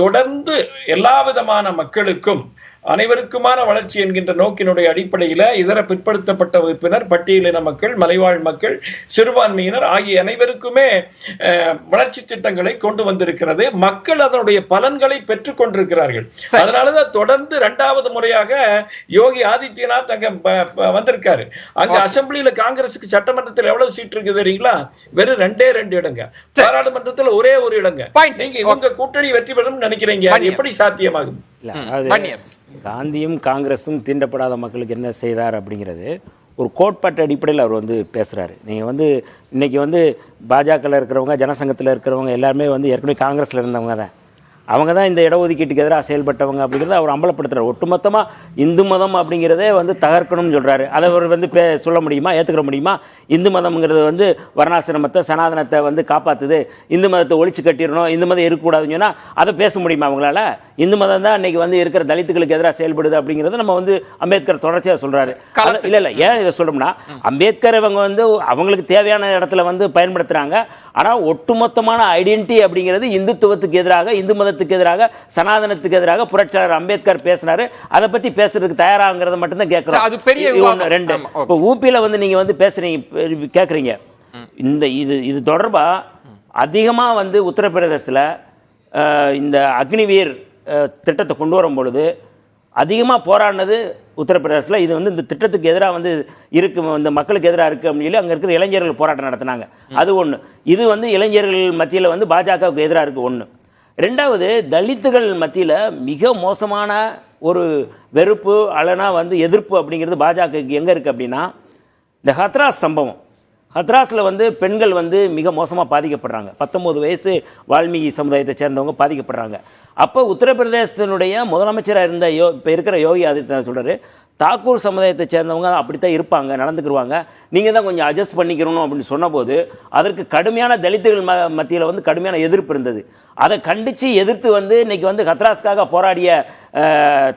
தொடர்ந்து எல்லா விதமான மக்களுக்கும் அனைவருக்குமான வளர்ச்சி என்கின்ற நோக்கினுடைய அடிப்படையில் இதர பிற்படுத்தப்பட்ட வகுப்பினர், பட்டியலின மக்கள், மலைவாழ் மக்கள், சிறுபான்மையினர் ஆகிய அனைவருக்குமே வளர்ச்சி திட்டங்களை கொண்டு வந்திருக்கிறது. மக்கள் அதனுடைய பலன்களை பெற்றுக் கொண்டிருக்கிறார்கள். அதனாலதான் தொடர்ந்து 2வது முறையாக யோகி ஆதித்யநாத் அங்க வந்திருக்காரு. அங்க அசம்பிளியில காங்கிரசுக்கு சட்டமன்றத்தில் எவ்வளவு சீட் இருக்கு தெரியுங்களா? வெறும் 2 இடங்க. பாராளுமன்றத்தில் ஒரே ஒரு இடங்க. நீங்க இவங்க கூட்டணி வெற்றி பெறும் நினைக்கிறீங்க, அது எப்படி சாத்தியமாகும்? காந்தியும் காங்கிரஸும் தீண்டப்படாத மக்களுக்கு என்ன செய்தார் அப்படிங்கிறது ஒரு கோட்பாட்டு அடிப்படையில் அவர் வந்து பேசுகிறாரு. நீங்கள் வந்து இன்றைக்கி வந்து பாஜகவில் இருக்கிறவங்க, ஜனசங்கத்தில் இருக்கிறவங்க எல்லாருமே வந்து ஏற்கனவே காங்கிரஸில் இருந்தவங்க தான். அவங்க தான் இந்த இடஒதுக்கீட்டுக்கு எதிராக செயல்பட்டவங்க அப்படிங்கிறத அவர் அம்பலப்படுத்துறாரு. ஒட்டுமொத்தமாக இந்து மதம் அப்படிங்கிறதே வந்து தகர்க்கணும்னு சொல்கிறாரு. அதை அவர் வந்து சொல்ல முடியுமா, ஏற்றுக்கிற முடியுமா? இந்து மதம்ங்கிறது வந்து வர்ணாசிரமத்தை சனாதனத்தை வந்து காப்பாற்றுது, இந்து மதத்தை ஒழிச்சு கட்டிடணும், இந்து மதம் இருக்கக்கூடாதுன்னு சொன்னால் அதை பேச முடியுமா அவங்களால? இந்து மதம் தான் இன்னைக்கு வந்து இருக்கிற தலித்துகளுக்கு எதிராக செயல்படுது அப்படிங்கிறத நம்ம வந்து அம்பேத்கர் தொடர்ச்சியாக சொல்கிறாரு. இல்லை ஏன் இதை சொல்கிறோம்னா, அம்பேத்கர் இவங்க வந்து அவங்களுக்கு தேவையான இடத்துல வந்து பயன்படுத்துகிறாங்க. ஆனால் ஒட்டுமொத்தமான ஐடென்டிட்டி அப்படிங்கிறது இந்துத்துவத்துக்கு எதிராக, இந்து மதத்துக்கு எதிராக, சனாதனத்துக்கு எதிராக புரட்சியாளர் அம்பேத்கர் பேசினாரு. அதை பற்றி பேசுறதுக்கு தயாராகிறத மட்டும்தான் கேட்குறோம். அது பெரிய ரெண்டு. இப்போ ஊபியில் வந்து நீங்கள் வந்து பேசுறீங்க, கேட்குறீங்க. இந்த இது தொடர்பாக அதிகமாக வந்து உத்தரப்பிரதேசத்தில் இந்த அக்னிவீர் திட்டத்தை கொண்டு வரும் பொழுது அதிகமாக போராடினது உத்தரப்பிரதேசத்தில். இது வந்து இந்த திட்டத்துக்கு எதிராக வந்து இருக்கு, இந்த மக்களுக்கு எதிராக இருக்குது அப்படின்னு சொல்லி அங்கே இருக்கிற இளைஞர்கள் போராட்டம் நடத்தினாங்க. அது ஒன்று. இது வந்து இளைஞர்கள் மத்தியில் வந்து பாஜகவுக்கு எதிராக இருக்குது ஒன்று. ரெண்டாவது, தலித்துகள் மத்தியில் மிக மோசமான ஒரு வெறுப்பு அல்லனா வந்து எதிர்ப்பு அப்படிங்கிறது பாஜகவுக்கு எங்கே இருக்குது அப்படின்னா, இந்த ஹத்ராஸ் சம்பவம். ஹத்ராஸில் வந்து பெண்கள் வந்து மிக மோசமாக பாதிக்கப்படுறாங்க. 19 வயசு வால்மீகி சமுதாயத்தை சேர்ந்தவங்க பாதிக்கப்படுறாங்க. அப்போ உத்தரப்பிரதேசத்தினுடைய முதலமைச்சராக இருந்த இப்போ இருக்கிற யோகி ஆதித்யநாத் சொல்கிறாரு, தாக்கூர் சமுதாயத்தை சேர்ந்தவங்க அப்படித்தான் இருப்பாங்க, நடந்துக்கிடுவாங்க, நீங்கள் தான் கொஞ்சம் அட்ஜஸ்ட் பண்ணிக்கிறணும் அப்படின்னு சொன்னபோது அதற்கு கடுமையான தலித்துகள் மத்தியில் வந்து கடுமையான எதிர்ப்பு இருந்தது. அதை கண்டித்து எதிர்த்து வந்து இன்னைக்கு வந்து ஹத்ராஸ்க்காக போராடிய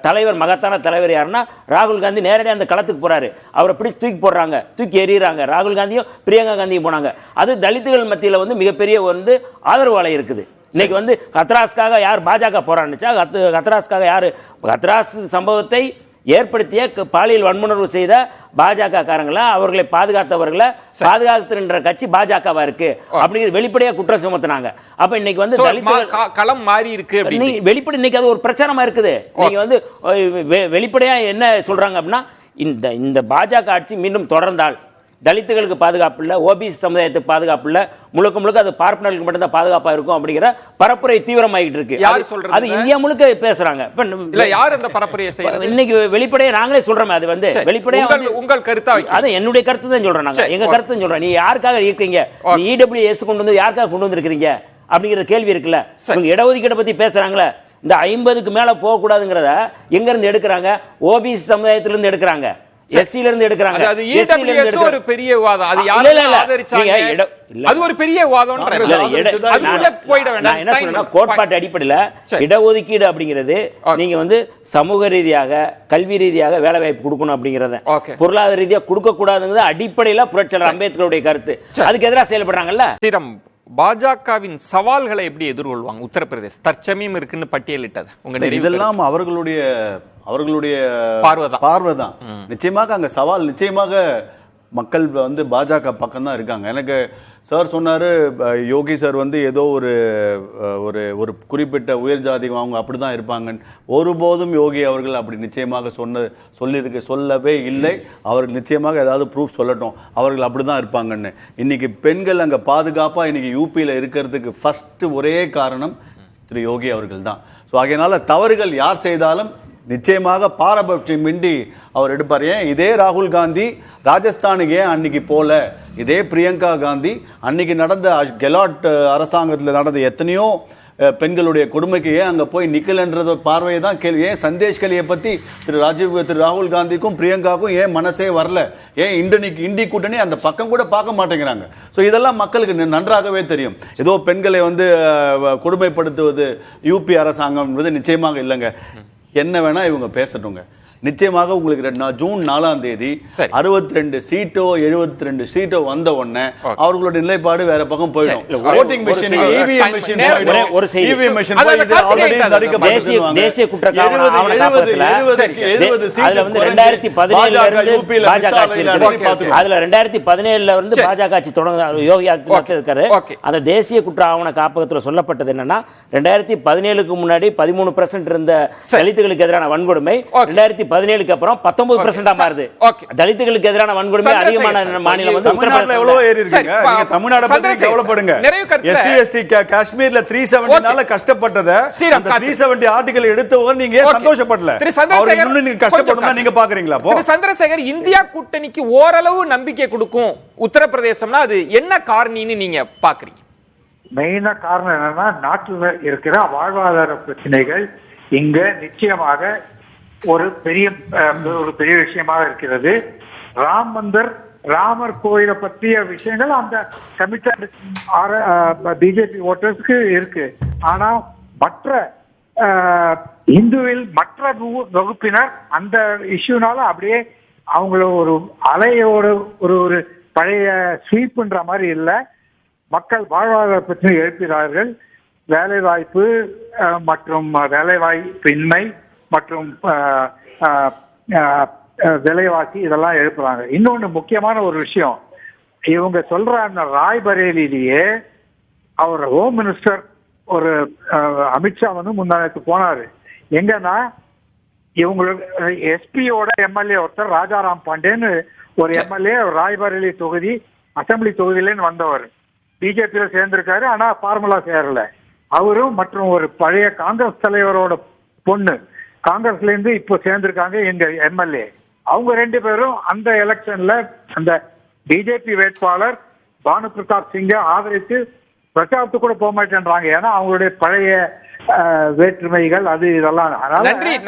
தலைவர், மகத்தான தலைவர் யாருன்னா ராகுல் காந்தி. நேரடியாக அந்த களத்துக்கு போகிறாரு. அவரை பிடிச்சி தூக்கி போடுறாங்க, தூக்கி எறிகிறாங்க. ராகுல் காந்தியும் பிரியங்கா காந்தியும் போனாங்க. அது தலித்துகள் மத்தியில் வந்து மிகப்பெரிய வந்து ஆதரவு அலை இருக்குது. இன்னைக்கு வந்து ஹத்ராஸ்க்காக யார் பாஜக போராடிச்சா, ஹத்ராஸ்க்காக யார், ஹத்ராஸ் சம்பவத்தை ஏற்படுத்திய பாலியல் வன்முணர்வு செய்த பாஜக காரங்கள, அவர்களை பாதுகாத்தவர்களை பாதுகாத்துன்ற கட்சி பாஜகவா இருக்கு அப்படிங்கிற வெளிப்படையா குற்றம் சுமத்தினாங்க. அப்ப இன்னைக்கு வந்து களம் மாறி இருக்கு. வெளிப்படை இன்னைக்கு அது ஒரு பிரச்சாரமா இருக்குது. நீங்க வந்து வெளிப்படையா என்ன சொல்றாங்க அப்படின்னா, இந்த பாஜக ஆட்சி மீண்டும் தொடர்ந்தால் தலித்துகளுக்கு பாதுகாப்பு இல்லை, ஓபிசி சமுதாயத்துக்கு பாதுகாப்பு இல்லை, முழுக்க முழுக்க அது பார்ப்பனர்களுக்கு மட்டும்தான் பாதுகாப்பாக இருக்கும் அப்படிங்கிற பரப்புரை தீவிரமாகிட்டு இருக்கு. யார் சொல்றது? அது இந்தியா முழுக்க பேசுறாங்க. இல்ல, யார் அந்த பரப்புரையை செய்யறது? இன்னைக்கு வெளிப்படையா நாங்களே சொல்றோம். அது வந்து வெளிப்படையா உங்கள் கருத்தா, அது என்னுடைய கருத்து தான் சொல்றேன். நாங்க எங்க கருத்து சொல்றோம். நீ யாருக்காக இருக்கீங்க, இடபிள்யூஎஸ் கொண்டு வந்து யாருக்காக கொண்டு வந்திருக்கீங்க அப்படிங்கிற கேள்வி இருக்குல்ல. இவங்க இடஒதுக்கீட்டை பத்தி பேசுறாங்களே, இந்த 50க்கு மேல போக கூடாதுங்கிறத எங்க இருந்து எடுக்கிறாங்க? ஓபிசி சமுதாயத்திலிருந்து எடுக்கிறாங்க, எஸ்சில இருந்து எடுக்கறாங்க. அது ஈடபிள்யூஎஸ் ஒரு பெரிய வாதம். அது யாரும் ஆதரிச்சாங்க. அது ஒரு பெரிய வாதம்ன்ற அதுல போய்ட வேண்டாம். நான் என்ன சொல்றேன்னா, கோட்பாட்டு அடிப்படையில் இடஒதுக்கீடு அப்படிங்கிறது நீங்க வந்து சமூக ரீதியாக, கல்வி ரீதியாக வேலை வாய்ப்பு கொடுக்கணும் அப்படிங்கறத, பொருளாதார ரீதியாக கொடுக்க கூடாதுங்கிறது அடிப்படையில் புரட்சியாளர் அம்பேத்கருடைய கருத்து. அதுக்கு எதிராக செயல்படுறாங்கல்ல. பாஜகவின் சவால்களை எப்படி எதிர்கொள்வாங்க? உத்தரப்பிரதேச தற்சமயம் இருக்குன்னு பட்டியலிட்டது உங்க இதெல்லாம் அவர்களுடைய பார்வைதான். நிச்சயமாக அங்க சவால், நிச்சயமாக மக்கள் வந்து பாஜக பக்கம் தான் இருக்காங்க. எனக்கு சார் சொன்னாரு, யோகி சார் வந்து ஏதோ ஒரு குறிப்பிட்ட உயர் ஜாதி அவங்க அப்படிதான் இருப்பாங்க. ஒருபோதும் யோகி அவர்கள் அப்படி நிச்சயமாக சொல்லவே இல்லை. அவர்கள் நிச்சயமாக ஏதாவது ப்ரூஃப் சொல்லட்டும், அவர்கள் அப்படிதான் இருப்பாங்கன்னு. இன்னைக்கு பெண்கள் அங்க பாதுகாப்பா இன்னைக்கு யூபியில் இருக்கிறதுக்கு ஃபர்ஸ்ட் ஒரே காரணம் திரு யோகி அவர்கள் தான். ஸோ அதனால தவறுகள் யார் செய்தாலும் நிச்சயமாக பாரபட்சமின்றி அவர் எடுப்பார். ஏன் இதே ராகுல் காந்தி ராஜஸ்தானுக்கு ஏன் அன்னைக்கு போல, இதே பிரியங்கா காந்தி அன்னைக்கு நடந்த கெலாட் அரசாங்கத்தில் நடந்த எத்தனையோ பெண்களுடைய கொடுமைக்கு ஏன் அங்கே போய் நிக்கலன்றத பார்வையை தான் கேள்வி. ஏன் சந்தேஷ் கலியை பற்றி திரு ராகுல் காந்திக்கும் பிரியங்காவுக்கும் ஏன் மனசே வரல? ஏன் இண்டி கூட்டணி அந்த பக்கம் கூட பார்க்க மாட்டேங்கிறாங்க? ஸோ இதெல்லாம் மக்களுக்கு நன்றாகவே தெரியும். ஏதோ பெண்களை வந்து கொடுமைப்படுத்துவது யூபி அரசாங்கம் என்பது நிச்சயமாக இல்லைங்க. என்ன வேணா இவங்க பேசட்டுங்க. நிச்சயமாக உங்களுக்கு ஜூன் 4ஆம் தேதி 62 சீட்டோ 72 சீட்டோ வந்த உடனே அவர்களுடைய நிலைப்பாடு வேற பக்கம் போயிடும். ஓட்டிங் மெஷின், இவிஎம் மெஷின் ஒரு செய்தி, இவிஎம் மெஷின் ஆல்ரெடி தடுக்கப்பட்டிருக்காங்க. தேசிய குற்றவியல் ஆவண காப்பகத்துல அதுல வந்து 2017ல இருந்து பாஜக ஆட்சி இருக்கு. அதுல 2017ல இருந்து பாஜக ஆட்சி தொடங்க யோகி ஆதித்யநாத் இருக்காரு. அந்த தேசிய குற்ற ஆவண காப்பகத்துல சொல்லப்பட்டது என்னன்னா, 2017க்கு முன்னாடி 13% இருந்த தலித்துகளுக்கு எதிரான வன்கொடுமை 2017க்கு அப்புறம் 19% மாறுது. தலித்துகளுக்கு எதிரான வன்கொடுமை அதிகமான மாநிலம் வந்து தமிழ்நாட்டுல எவ்வளவு ஏறி இருக்குங்க. நீங்க தமிழ்நாடு பத்தி கவலைப்படுங்க. எஸ்சி எஸ்டி காஷ்மீர்ல 370னால கஷ்டப்பட்டத அந்த 370 ஆர்டிகல் எடுத்தவங்க நீங்க ஏன் சந்தோஷப்படல? அவர் இன்னும் நீங்க கஷ்டப்படணும் நீங்க பாக்குறீங்களா? திரு சந்திரசேகர், இந்தியா கூட்டணிக்கு ஓரளவு நம்பிக்கை கொடுக்கும் உத்தரப்பிரதேசம்னா அது என்ன காரணின்னு நீங்க பாக்குறீங்க? மெயினா காரணம் என்னன்னா நாட்டில் இருக்கிற வாழ்வாதார பிரச்சனைகள் இங்க நிச்சயமாக ஒரு பெரிய விஷயமாக இருக்கிறது. ராம் மந்திர், ராமர் கோயிலை பற்றிய விஷயங்கள் அந்த கமிட்டட் பிஜேபி ஓட்டர்ஸ்க்கு இருக்கு. ஆனா மற்ற இந்துவில் மற்ற வகுப்பினர் அந்த இஷ்யூனால அப்படியே அவங்கள ஒரு அலையோட ஒரு பழைய ஸ்வீப்ன்ற மாதிரி இல்லை. மக்கள் வாழ்வாதார பிரச்சனை எழுப்புகிறார்கள். வேலைவாய்ப்பு மற்றும் வேலைவாய்ப்பின்மை மற்றும் விலைவாசி இதெல்லாம் எழுப்புறாங்க. இன்னொன்று முக்கியமான ஒரு விஷயம், இவங்க சொல்ற அந்த ராய்பரேலிலேயே அவர் ஹோம் மினிஸ்டர் ஒரு அமித்ஷா முன்னாடி போனாரு. எங்கன்னா இவங்களுக்கு எஸ்பியோட எம்எல்ஏ ஒருத்தர் ராஜாராம் பாண்டேன்னு ஒரு எம்எல்ஏ ராய்பரேலி தொகுதி அசம்பிளி தொகுதியிலேன்னு வந்தவர், பிஜேபியில சேர்ந்திருக்காரு. ஆனா ஃபார்முலா சேரல. அவரும் மற்றும் ஒரு பழைய காங்கிரஸ் தலைவரோட பொண்ணு காங்கிரஸ்ல இருந்து இப்போ சேர்ந்திருக்காங்க எங்க எம்எல்ஏ. அவங்க 2 பேரும் அந்த எலெக்ஷன்ல அந்த பிஜேபி வேட்பாளர் பானு பிரதாப் சிங்கை ஆதரித்து பிரச்சாரத்துக்கு கூட போக மாட்டேன்றாங்க. ஏன்னா அவங்களுடைய பழைய வேற்றுமைகள் அது இதெல்லாம்.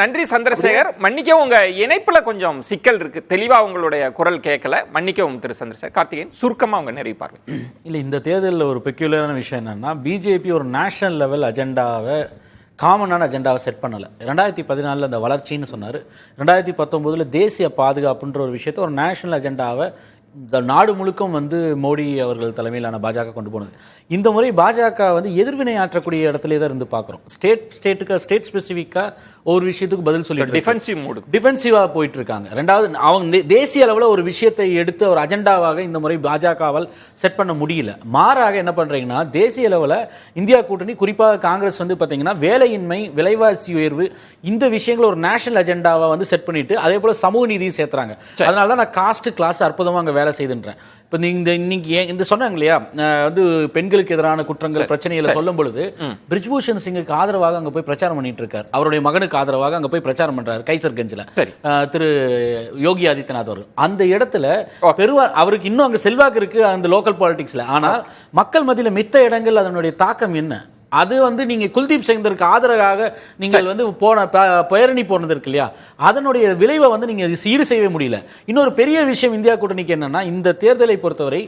நன்றி சந்திரசேகர். மன்னிக்கவும், உங்க இணைப்புல கொஞ்சம் சிக்கல் இருக்கு, தெளிவா உங்களுடைய குரல் கேட்கல. மன்னிக்கவும் திரு சந்திரசேகர். கார்த்திகேயன், சுருக்கமா உங்க நிறைவு பார்வை. இல்ல, இந்த தேர்தலில் ஒரு பெக்யூலரான விஷயம் என்னன்னா, பிஜேபி ஒரு நேஷனல் லெவல் அஜெண்டாவை காமனான அஜெண்டாவை செட் பண்ணலை. 2014 அந்த வளர்ச்சின்னு சொன்னார். 2019 தேசிய பாதுகாப்புன்ற ஒரு விஷயத்தை ஒரு நேஷனல் அஜெண்டாவை நாடு முழுக்கம் மோடி அவர்கள் தலைமையிலான பாஜக கொண்டு போனது. இந்த முறை பாஜக எதிர்வினை ஆற்றக்கூடிய இடத்துல தான் இருந்து பார்க்குறோம். ஸ்டேட் ஸ்பெசிஃபிக்காக ஒரு விஷயத்துக்கு பதில் சொல்லி டிஃபென்சிவா போயிட்டு இருக்காங்க. ரெண்டாவது, அவங்க தேசிய அளவில் ஒரு விஷயத்தை எடுத்து ஒரு அஜெண்டாவாக இந்த முறை பாஜகவால் செட் பண்ண முடியல. மாறாக என்ன பண்றீங்கன்னா, தேசிய அளவில் இந்தியா கூட்டணி குறிப்பாக காங்கிரஸ் பார்த்தீங்கன்னா வேலையின்மை, விலைவாசி உயர்வு, இந்த விஷயங்களை ஒரு நேஷனல் அஜெண்டாவா செட் பண்ணிட்டு அதே போல சமூக நீதியும் சேர்த்துறாங்க. அதனால தான் நான் காஸ்ட் கிளாஸ் அற்புதமா அங்க வேலை செய்துன்றேன். இப்போ நீங்க இன்னைக்கு சொன்னாங்க இல்லையா, பெண்களுக்கு எதிரான குற்றங்கள் பிரச்சனைகளை சொல்லும் பொழுது பிரிஜ்பூஷன் சிங்குக்கு ஆதரவாக அங்க போய் பிரச்சாரம் பண்ணிட்டு இருக்காரு. அவருடைய மகனுக்கு ஆதரவாக அங்க போய் பிரச்சாரம் பண்றாரு கைசர்கஞ்சில் திரு யோகி ஆதித்யநாத் அவர்கள். அந்த இடத்துல அவருக்கு இன்னும் அங்க செல்வாக்கு இருக்கு அந்த லோக்கல் பாலிடிக்ஸ்ல. ஆனால் மக்கள் மத்தியில மித்த இடங்கள் அதனுடைய தாக்கம் என்ன? அது நீங்க குல்தீப் செங்கருக்கு ஆதரவாக நீங்கள் பேரணி போனது இருக்கு இல்லையா, அதனுடைய விளைவை நீங்க ஈடு செய்யவே முடியல. இன்னொரு பெரிய விஷயம் இந்தியா கூட்டணிக்கு என்னன்னா, இந்த தேர்தலை பொறுத்தவரை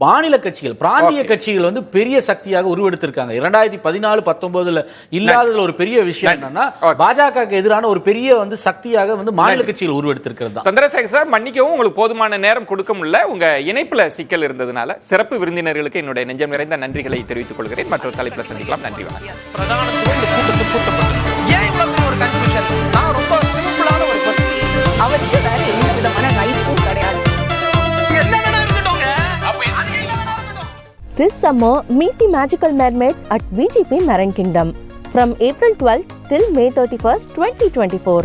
மாநில கட்சிகள், பிராந்திய கட்சிகள் பெரிய சக்தியாக உருவெடுத்திருக்காங்க. 2014-19 இல்லாத ஒரு பெரிய விஷயம் என்னன்னா, பாஜக எதிரான ஒரு பெரிய சக்தியாக மாநில கட்சிகள் உருவெடுத்திருக்கிறது. சந்திரசேகர் சார், மன்னிக்கவும், உங்களுக்கு போதுமான நேரம் கொடுக்க முடியல. உங்க இணைப்புல சிக்கல் இருந்ததுனால சிறப்பு விருந்தினர்களுக்கு என்னுடைய நெஞ்சம் நிறைந்த நன்றிகளை தெரிவித்துக் கொள்கிறேன். மற்றொரு தலைப்புல சந்திக்கலாம். நன்றி. அவருக்கு வேற எந்த விதமான ரைட்ஸும் கிடையாது. This summer, meet the magical mermaid at VGP Marine Kingdom from April 12th till May 31st, 2024.